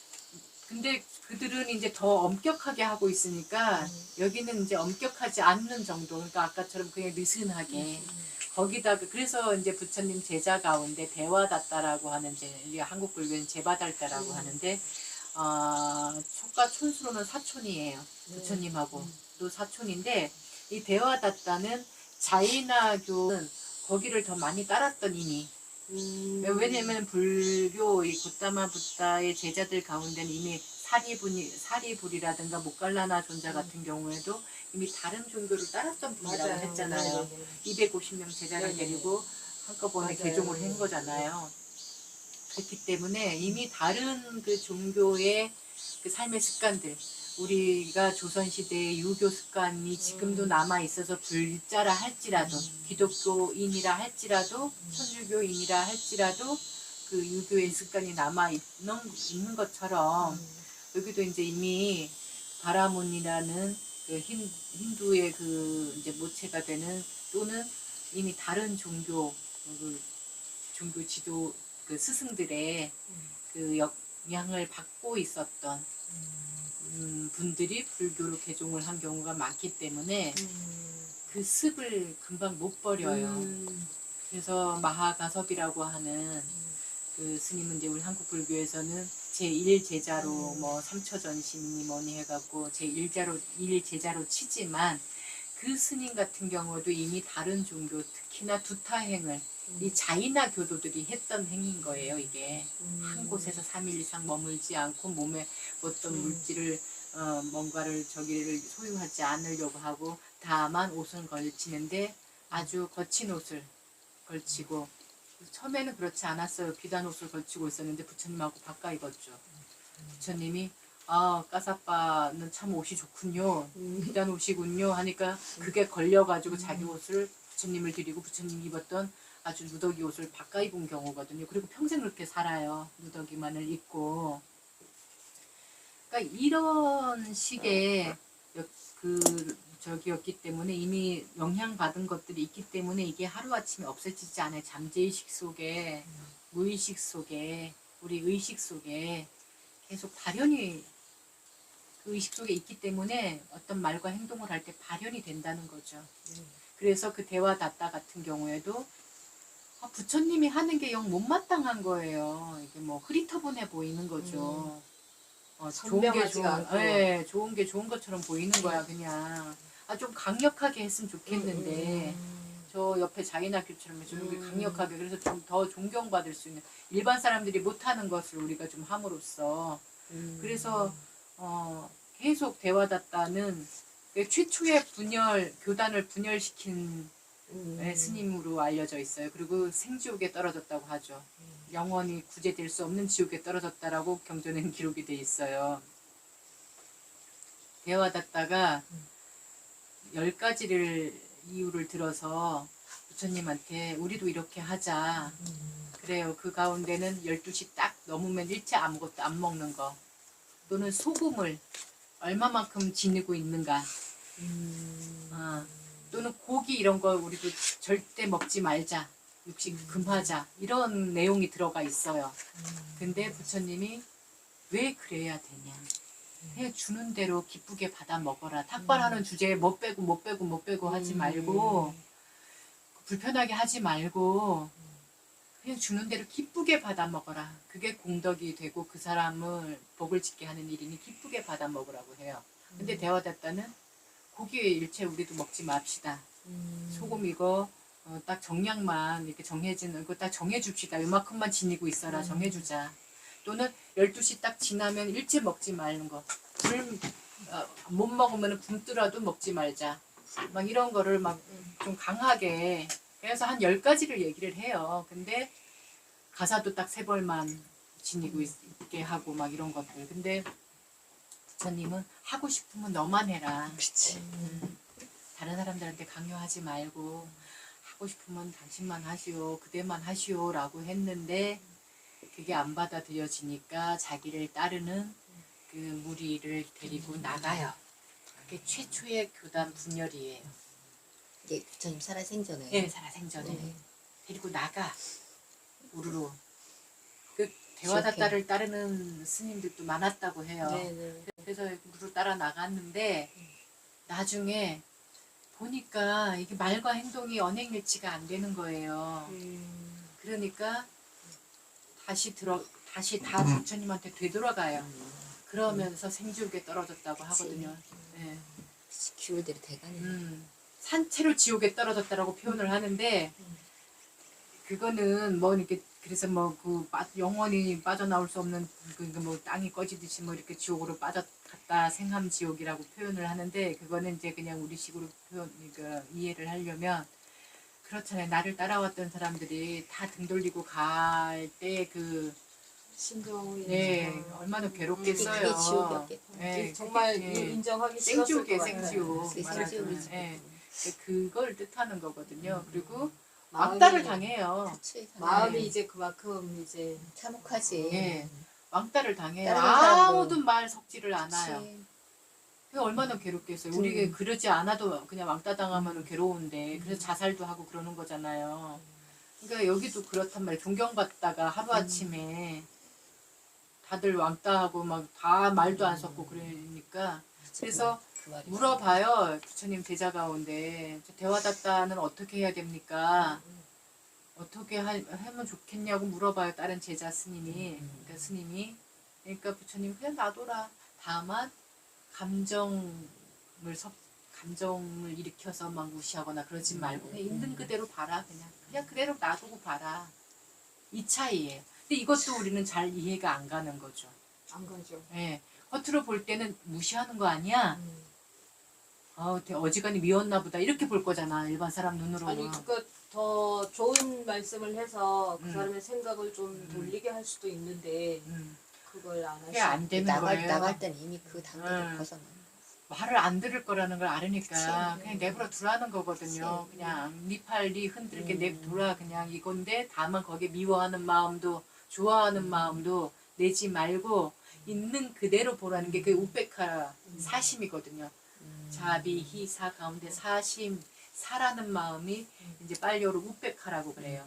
근데 그들은 이제 더 엄격하게 하고 있으니까 여기는 이제 엄격하지 않는 정도. 그러니까 아까처럼 그냥 느슨하게. 거기다가 그래서 이제 부처님 제자 가운데 대화다따라고 하는 한국 불교는 제바달따라고 하는데 촉과 촌수로는 사촌이에요. 부처님하고 또 사촌인데 이 대화다따는 자이나교는 거기를 더 많이 따랐던 이니 왜냐면 불교 이 고타마 붓다의 제자들 가운데는 이미 사리불이라든가 모갈라나 존자 같은 경우에도 이미 다른 종교를 따랐던 분이라고 맞아요. 했잖아요. 네네네. 250명 제자를 네네네. 데리고 한꺼번에 맞아요. 개종을 한 거잖아요. 그렇기 때문에 이미 다른 그 종교의 그 삶의 습관들 우리가 조선시대의 유교 습관이 지금도 남아있어서 불자라 할지라도 기독교인이라 할지라도 천주교인이라 할지라도 그 유교의 습관이 남아있는 것처럼 여기도 이제 이미 바라문이라는 그 힌두의 그 이제 모체가 되는 또는 이미 다른 종교 지도 그 스승들의 그 영향을 받고 있었던 분들이 불교로 개종을 한 경우가 많기 때문에 그 습을 금방 못 버려요. 그래서 마하가섭이라고 하는 그 스님은 이제 우리 한국 불교에서는 제1제자로 뭐 삼처전심이 뭐니 해갖고 제1제자로 치지만 그 스님 같은 경우도 이미 다른 종교 특히나 두타행을 이 자이나 교도들이 했던 행위인 거예요. 이게 한 곳에서 3일 이상 머물지 않고 몸에 어떤 물질을 뭔가를 저기를 소유하지 않으려고 하고 다만 옷을 걸치는데 아주 거친 옷을 걸치고 처음에는 그렇지 않았어요. 비단 옷을 걸치고 있었는데 부처님하고 바꿔 입었죠. 부처님이 아 까사빠는 참 옷이 좋군요. 비단 옷이군요 하니까 그게 걸려가지고 자기 옷을 부처님을 드리고 부처님이 입었던 아주 누더기 옷을 바꿔 입은 경우거든요. 그리고 평생 그렇게 살아요. 누더기만을 입고. 그러니까 이런 식의 저기였기 때문에 이미 영향받은 것들이 있기 때문에 이게 하루아침에 없어지지 않아요. 잠재의식 속에, 무의식 속에, 우리 의식 속에 계속 발현이 그 의식 속에 있기 때문에 어떤 말과 행동을 할 때 발현이 된다는 거죠. 그래서 그 대화다따 같은 경우에도 부처님이 하는 게 영 못마땅한 거예요. 이게 뭐 흐리터분해 보이는 거죠. 좋은 게 좋은 게 좋은 것처럼 보이는 거야 그냥. 좀 강력하게 했으면 좋겠는데 저 옆에 자이나 교처럼 좀 강력하게 그래서 좀 더 존경받을 수 있는 일반 사람들이 못하는 것을 우리가 좀 함으로써 그래서 계속 대화다따는 최초의 교단을 분열시킨 스님으로 알려져 있어요. 그리고 생지옥에 떨어졌다고 하죠. 영원히 구제될 수 없는 지옥에 떨어졌다라고 경전에는 기록이 돼 있어요. 대화다따가 10가지를 이유를 들어서 부처님한테 우리도 이렇게 하자. 그래요. 그 가운데는 12시 딱 넘으면 일체 아무것도 안 먹는 거. 또는 소금을 얼마만큼 지니고 있는가. 또는 고기 이런 거 우리도 절대 먹지 말자. 육식 금하자. 이런 내용이 들어가 있어요. 근데 부처님이 왜 그래야 되냐. 그냥 주는 대로 기쁘게 받아 먹어라. 탁발하는 주제에 못 빼고 하지 말고 불편하게 하지 말고 그냥 주는 대로 기쁘게 받아 먹어라. 그게 공덕이 되고 그 사람을 복을 짓게 하는 일이니 기쁘게 받아 먹으라고 해요. 근데 대화다따는 고기 일체 우리도 먹지 맙시다. 소금 이거 딱 정량만 이렇게 정해지는 거 딱 정해줍시다. 요만큼만 지니고 있어라. 정해주자. 또는 12시 딱 지나면 일체 먹지 말는 거. 못 먹으면 굶더라도 먹지 말자. 막 이런 거를 막 좀 강하게 그래서 한 10가지를 얘기를 해요. 근데 가사도 딱 3벌만 지니고 있게 하고 막 이런 것들. 근데 부처님은 하고 싶으면 너만 해라. 그치. 다른 사람들한테 강요하지 말고 하고 싶으면 당신만 하시오. 그대만 하시오 라고 했는데 그게 안 받아들여지니까 자기를 따르는 그 무리를 데리고 나가요. 그게 최초의 교단 분열이에요. 이게 부처님 살아생전에. 네, 살아생전에. 네. 데리고 나가. 우르르. 그 대화다따를 따르는 스님들도 많았다고 해요. 그래서 우르르 따라 나갔는데 나중에 보니까 이게 말과 행동이 언행일치가 안 되는 거예요. 그러니까 다시 다 부처님한테 되돌아가요. 그러면서 생지옥에 떨어졌다고 하거든요. 네. 기울 대로 대가네. 산채로 지옥에 떨어졌다라고 표현을 하는데 그거는 뭐 이렇게 그래서 뭐 그 영원히 빠져나올 수 없는 뭐 땅이 꺼지듯이 뭐 이렇게 지옥으로 빠져갔다 생함 지옥이라고 표현을 하는데 그거는 이제 그냥 우리식으로 이해를 하려면 그렇잖아요. 나를 따라왔던 사람들이 다 등 돌리고 갈 때 그 심정이 얼마나 괴롭겠어요. 그게 지옥이었겠다. 네, 정말 그게 인정하기 싫었을 것 생지옥이에요. 같아요. 생지옥. 그게 말하자면. 생지옥이지. 네. 그걸 뜻하는 거거든요. 그리고 마음이- 왕따를 당해요. 그치. 마음이 이제 그만큼 이제 참혹하지. 예. 왕따를 당해요. 다른 사람도. 아무도 말 섞지를 않아요. 그치. 그게 얼마나 괴롭겠어요. 우리가 그러지 않아도 그냥 왕따 당하면 괴로운데 그래서 자살도 하고 그러는 거잖아요. 그러니까 여기도 그렇단 말이에요. 존경받다가 하루아침에 다들 왕따하고 막 다 말도 안 섞고 그러니까 그래서 그 말이 물어봐요. 부처님 제자 가운데 대화다따는 어떻게 해야 됩니까? 어떻게 하면 좋겠냐고 물어봐요. 다른 제자 스님이. 그러니까 스님이. 그러니까 부처님 그냥 놔둬라. 다만 감정을 일으켜서 막 무시하거나 그러지 말고 그냥 있는 그대로 봐라. 그냥 그대로 놔두고 봐라. 이 차이예요. 근데 이것도 우리는 잘 이해가 안 가는 거죠. 안 가죠. 예. 겉으로 볼 때는 무시하는 거 아니야? 되게 어지간히 미웠나 보다. 이렇게 볼 거잖아. 일반 사람 눈으로는. 아니 그러니까 더 좋은 말씀을 해서 그 음. 사람의 생각을 좀 돌리게 할 수도 있는데 그걸 안 그게 안 하시고 되는 나갈 거예요. 때는 이미 그 단계를 벗어나. 말을 안 들을 거라는 걸 알으니까 그치. 그냥 내버려 두라는 거거든요. 그치. 그냥 네 팔, 네 흔들게 내두라 그냥 이건데 다만 거기에 미워하는 마음도 좋아하는 마음도 내지 말고 있는 그대로 보라는 게 그 우페카 사심이거든요. 자비, 희사 가운데 사심, 사라는 마음이 이제 빨리어로 우페카라고 그래요.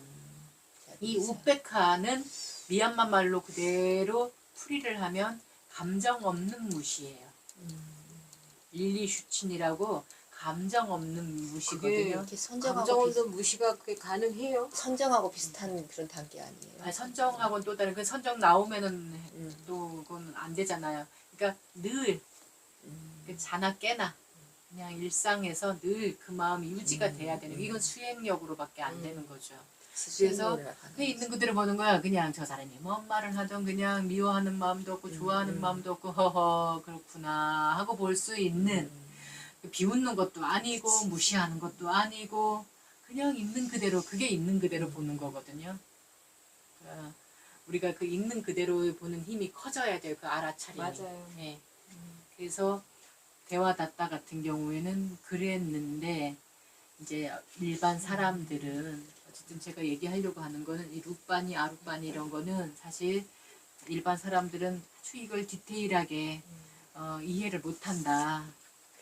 이 우페카는 미얀마 말로 그대로 풀이를 하면 감정 없는 무시예요. 일리슈친이라고 감정 없는 무시거든요. 이렇게 감정 선정하고 없는 무시가 그게 가능해요? 선정하고 비슷한 그런 단계 아니에요? 선정하고는 또 다른 그 선정 나오면은 또 그건 안 되잖아요. 그러니까 늘 그 자나 깨나 그냥 일상에서 늘 그 마음이 유지가 돼야 되는 이건 수행력으로밖에 안 되는 거죠. 그래서 그 있는 그대로 보는 거야. 그냥 저 사람이 뭔 말을 하든 그냥 미워하는 마음도 없고 좋아하는 마음도 없고 허허 그렇구나 하고 볼 수 있는 비웃는 것도 아니고 무시하는 것도 아니고 그냥 있는 그대로 그게 있는 그대로 보는 거거든요. 그러니까 우리가 그 있는 그대로 보는 힘이 커져야 돼요. 그 알아차림이. 맞아요. 네. 그래서 대화다따 같은 경우에는 그랬는데 이제 일반 사람들은 어쨌든 제가 얘기하려고 하는 거는 이 룻바니 아룻바니 이런 거는 사실 일반 사람들은 아주 이걸 디테일하게 이해를 못한다.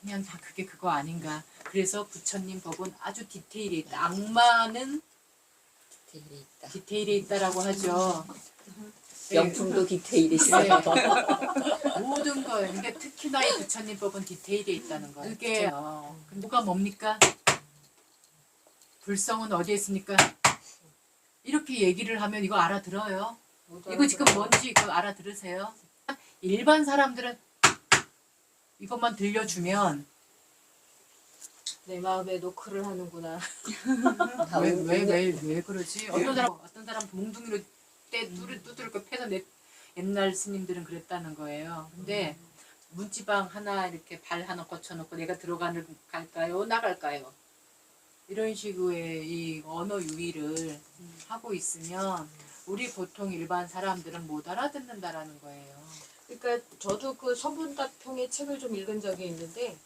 그냥 다 그게 그거 아닌가. 그래서 부처님 법은 아주 디테일이 있다. 악마는 디테일이 있다. 디테일이 있다라고 하죠. 명품도 디테일이 있어요. 모든 거, 그러니까 특히나 이 부처님 법은 디테일이 있다는 거예요. 그게 뭐가 뭡니까? 불성은 어디에 있습니까? 이렇게 얘기를 하면 이거 알아들어요. 이거 지금 뭔지 그거 알아들으세요? 일반 사람들은 이것만 들려주면 내 마음에 노크를 하는구나. 왜 그러지? 어떤 사람 몽둥이로 두드려 패서 옛날 스님들은 그랬다는 거예요. 근데 문지방 하나 이렇게 발 하나 거쳐놓고 내가 갈까요? 나갈까요? 이런 식의 이 언어 유희를 하고 있으면 우리 보통 일반 사람들은 못 알아듣는다라는 거예요. 그러니까 저도 그 서분답형의 책을 좀 읽은 적이 있는데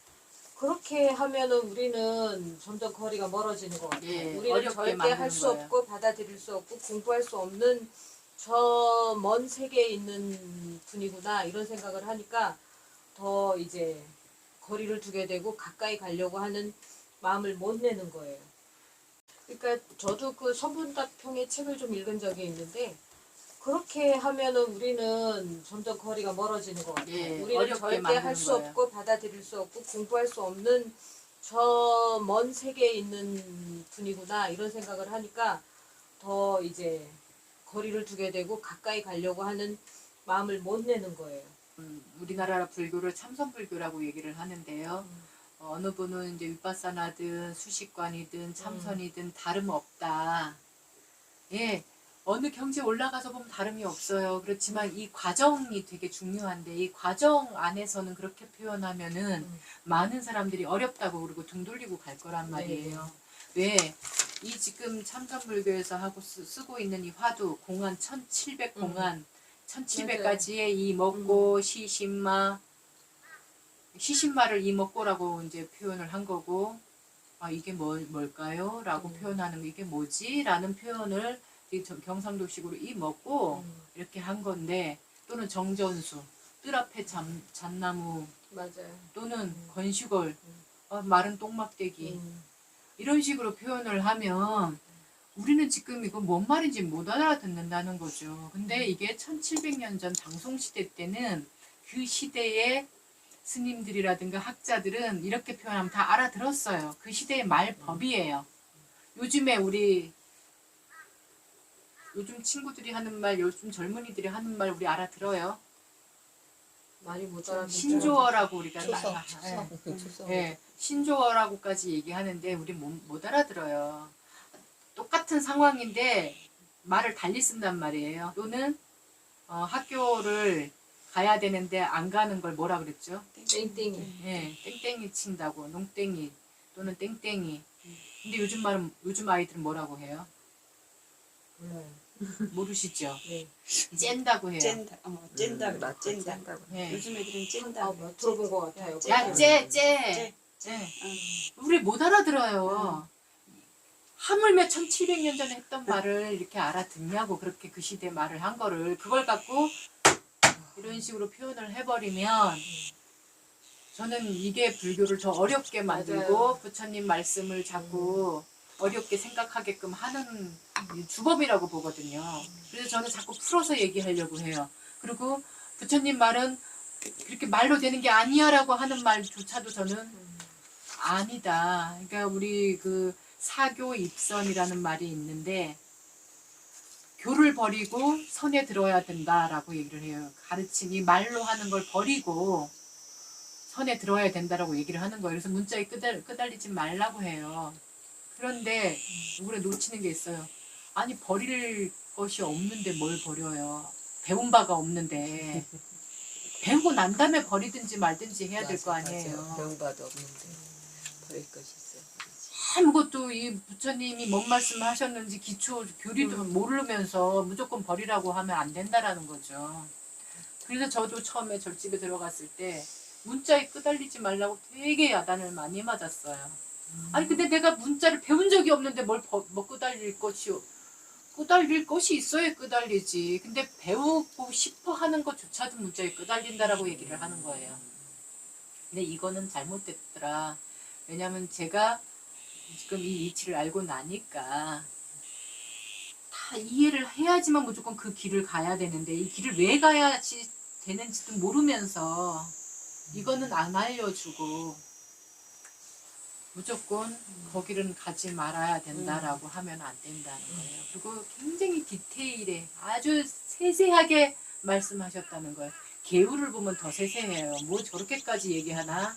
그렇게 하면은 우리는 점점 거리가 멀어지는 것 같아요. 예, 우리는 어렵게 절대 만드는 할 수 거예요. 없고 받아들일 수 없고 공부할 수 없는 저 먼 세계에 있는 분이구나 이런 생각을 하니까 더 이제 거리를 두게 되고 가까이 가려고 하는 마음을 못 내는 거예요. 그러니까 저도 그 서분답형의 책을 좀 읽은 적이 있는데 그렇게 하면은 우리는 점점 거리가 멀어지는 것 같아요. 예, 우리는 어렵게 절대 만드는 할 수 거예요. 없고 받아들일 수 없고 공부할 수 없는 저 먼 세계에 있는 분이구나 이런 생각을 하니까 더 이제 거리를 두게 되고 가까이 가려고 하는 마음을 못 내는 거예요. 우리나라 불교를 참선불교라고 얘기를 하는데요. 어느 분은 이제 윗바사나든 수식관이든 참선이든 다름없다. 예, 어느 경지에 올라가서 보면 다름이 없어요. 그렇지만 이 과정이 되게 중요한데 이 과정 안에서는 그렇게 표현하면은 많은 사람들이 어렵다고 그러고 등 돌리고 갈 거란 말이에요. 왜? 이 지금 참선불교에서 하고 쓰고 있는 이 화두 공안 1700 공안 1700가지의 이 먹고 시신마 시신마를 이 먹고라고 이제 표현을 한 거고 이게 뭘까요? 라고 표현하는 거 이게 뭐지? 라는 표현을 경상도식으로 이 먹고 이렇게 한 건데 또는 정전수 뜰 앞에 잣나무 맞아요. 또는 건시골 마른 똥막대기 이런 식으로 표현을 하면 우리는 지금 이거 뭔 말인지 못 알아듣는다는 거죠. 근데 이게 1700년 전 방송시대 때는 그 시대의 스님들이라든가 학자들은 이렇게 표현하면 다 알아들었어요. 그 시대의 말법이에요. 요즘에 우리 요즘 친구들이 하는 말, 요즘 젊은이들이 하는 말 우리 알아들어요. 많이 못 알아듣죠. 신조어라고 우리가 추석. 예, 신조어라고까지 얘기하는데 우리 못 알아들어요. 똑같은 상황인데 말을 달리 쓴단 말이에요. 또는 학교를 가야 되는데 안 가는 걸 뭐라 그랬죠? 땡땡이. 예, 땡땡이 친다고, 농땡이 또는 땡땡이. 근데 요즘 아이들은 뭐라고 해요? 몰라요. 모르시죠? 네. 쨘다고 해요. 쨘다, 쨘다 그래, 맞고 쨘다. 짠다고. 예. 요즘 애들은 쨘다. 그래. 들어본 것 같아요. 야, 째. 우리 못 알아들어요. 하물며 1700년 전에 했던 말을 이렇게 알아듣냐고, 그렇게 그 시대 말을 한 거를. 그걸 갖고 이런 식으로 표현을 해버리면 저는 이게 불교를 더 어렵게 만들고 맞아요. 부처님 말씀을 자꾸 어렵게 생각하게끔 하는 주범이라고 보거든요. 그래서 저는 자꾸 풀어서 얘기하려고 해요. 그리고 부처님 말은 그렇게 말로 되는 게 아니야 라고 하는 말조차도 저는 아니다. 그러니까 우리 그 사교 입선이라는 말이 있는데 교를 버리고 선에 들어야 된다라고 얘기를 해요. 가르침이 말로 하는 걸 버리고 선에 들어야 된다라고 얘기를 하는 거예요. 그래서 문자에 끄달리지 말라고 해요. 그런데 우리가 놓치는 게 있어요. 아니 버릴 것이 없는데 뭘 버려요. 배운 바가 없는데 배우고 난 다음에 버리든지 말든지 해야 될 거 아니에요. 배운 바도 없는데 버릴 것이 있어요. 아무것도 이 부처님이 뭔 말씀을 하셨는지 기초 교리도 모르면서 무조건 버리라고 하면 안 된다라는 거죠. 그래서 저도 처음에 절집에 들어갔을 때 문자에 끄달리지 말라고 되게 야단을 많이 맞았어요. 아니 근데 내가 문자를 배운 적이 없는데 뭐 끄달릴 것이 있어야 끄달리지. 근데 배우고 싶어 하는 것조차도 문자에 끄달린다라고 얘기를 하는 거예요. 근데 이거는 잘못됐더라. 왜냐면 제가 지금 이 이치를 알고 나니까 다 이해를 해야지만 무조건 그 길을 가야 되는데 이 길을 왜 가야지 되는지도 모르면서 이거는 안 알려주고 무조건 거기는 가지 말아야 된다라고 하면 안 된다는 거예요. 그리고 굉장히 디테일에 아주 세세하게 말씀하셨다는 거예요. 개우를 보면 더 세세해요. 뭐 저렇게까지 얘기하나?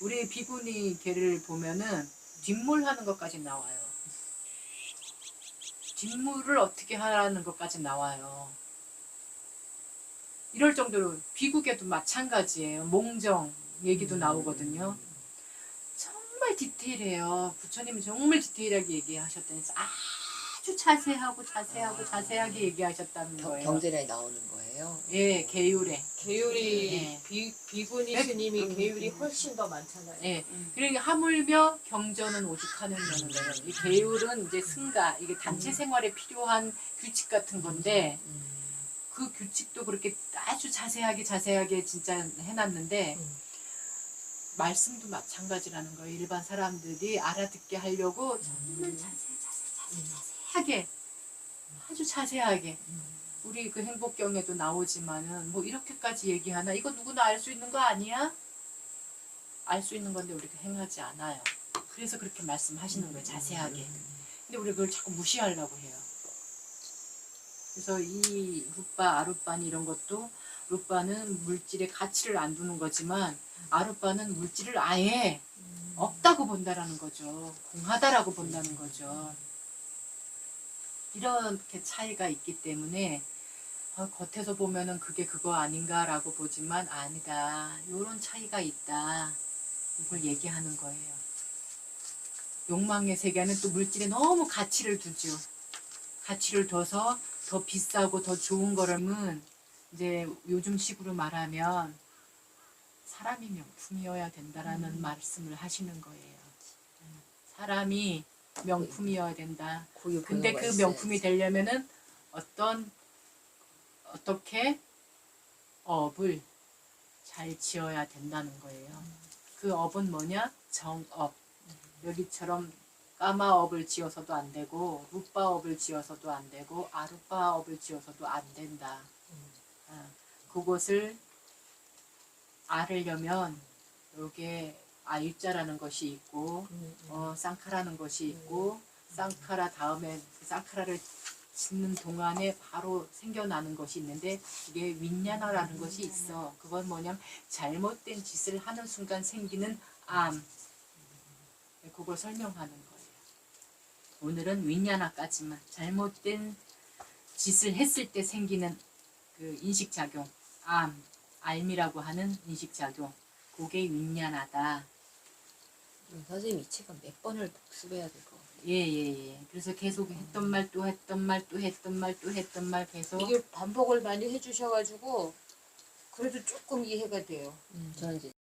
우리 비구니 개를 보면은 뒷물하는 것까지 나와요. 뒷물을 어떻게 하라는 것까지 나와요. 이럴 정도로 비구개도 마찬가지예요. 몽정 얘기도 나오거든요. 정말 디테일해요. 부처님이 정말 디테일하게 얘기하셨다니 아주 자세하게 얘기하셨다는 거예요. 경전에 나오는 거예요. 예, 계율에. 계율이 네. 비구니 스님이 계율이 훨씬 더 많잖아요. 예. 그러니까 하물며 경전은 오죽하는 거예요. 이 계율은 이제 승가, 이게 단체 생활에 필요한 규칙 같은 건데 그 규칙도 그렇게 아주 자세하게 진짜 해놨는데 말씀도 마찬가지라는 거예요. 일반 사람들이 알아듣게 하려고 정말 자세하게 아주 자세하게 우리 그 행복경에도 나오지만은 뭐 이렇게까지 얘기하나 이거 누구나 알 수 있는 거 아니야? 알 수 있는 건데 우리가 행하지 않아요. 그래서 그렇게 말씀하시는 거예요. 자세하게. 근데 우리가 그걸 자꾸 무시하려고 해요. 그래서 이 룻바, 아룻바니 이런 것도 룻바는 물질의 가치를 안 두는 거지만 아룻바는 물질을 아예 없다고 본다라는 거죠. 공하다라고 본다는 거죠. 이렇게 차이가 있기 때문에 겉에서 보면은 그게 그거 아닌가라고 보지만 아니다. 이런 차이가 있다. 이걸 얘기하는 거예요. 욕망의 세계는 또 물질에 너무 가치를 두죠. 가치를 둬서 더 비싸고 더 좋은 거라면 이제 요즘 식으로 말하면 사람이 명품이어야 된다라는 말씀을 하시는 거예요. 사람이 명품이어야 된다. 근데 그 명품이 되려면은 어떻게 업을 잘 지어야 된다는 거예요. 그 업은 뭐냐? 정업. 여기처럼 까마업을 지어서도 안 되고 룻바업을 지어서도 안 되고 아룻바업을 지어서도 안 된다. 그것을 알으려면 여기에 아유자라는 것이 있고 쌍카라는 것이 있고 쌍카라 다음에 쌍카라를 짓는 동안에 바로 생겨나는 것이 있는데 그게 윈냐나라는 것이 있어. 그건 뭐냐면 잘못된 짓을 하는 순간 생기는 암. 그걸 설명하는 거예요. 오늘은 윈냐나까지만 잘못된 짓을 했을 때 생기는 그 인식작용, 알미라고 하는 인식작용, 그게 윈냐나다. 선생님 이 책은 몇 번을 복습해야 될 것 같아요. 예. 그래서 계속 했던 말 또 했던 말 또 했던 말 또 했던 말 계속. 이게 반복을 많이 해주셔가지고 그래도 조금 이해가 돼요. 저는 이제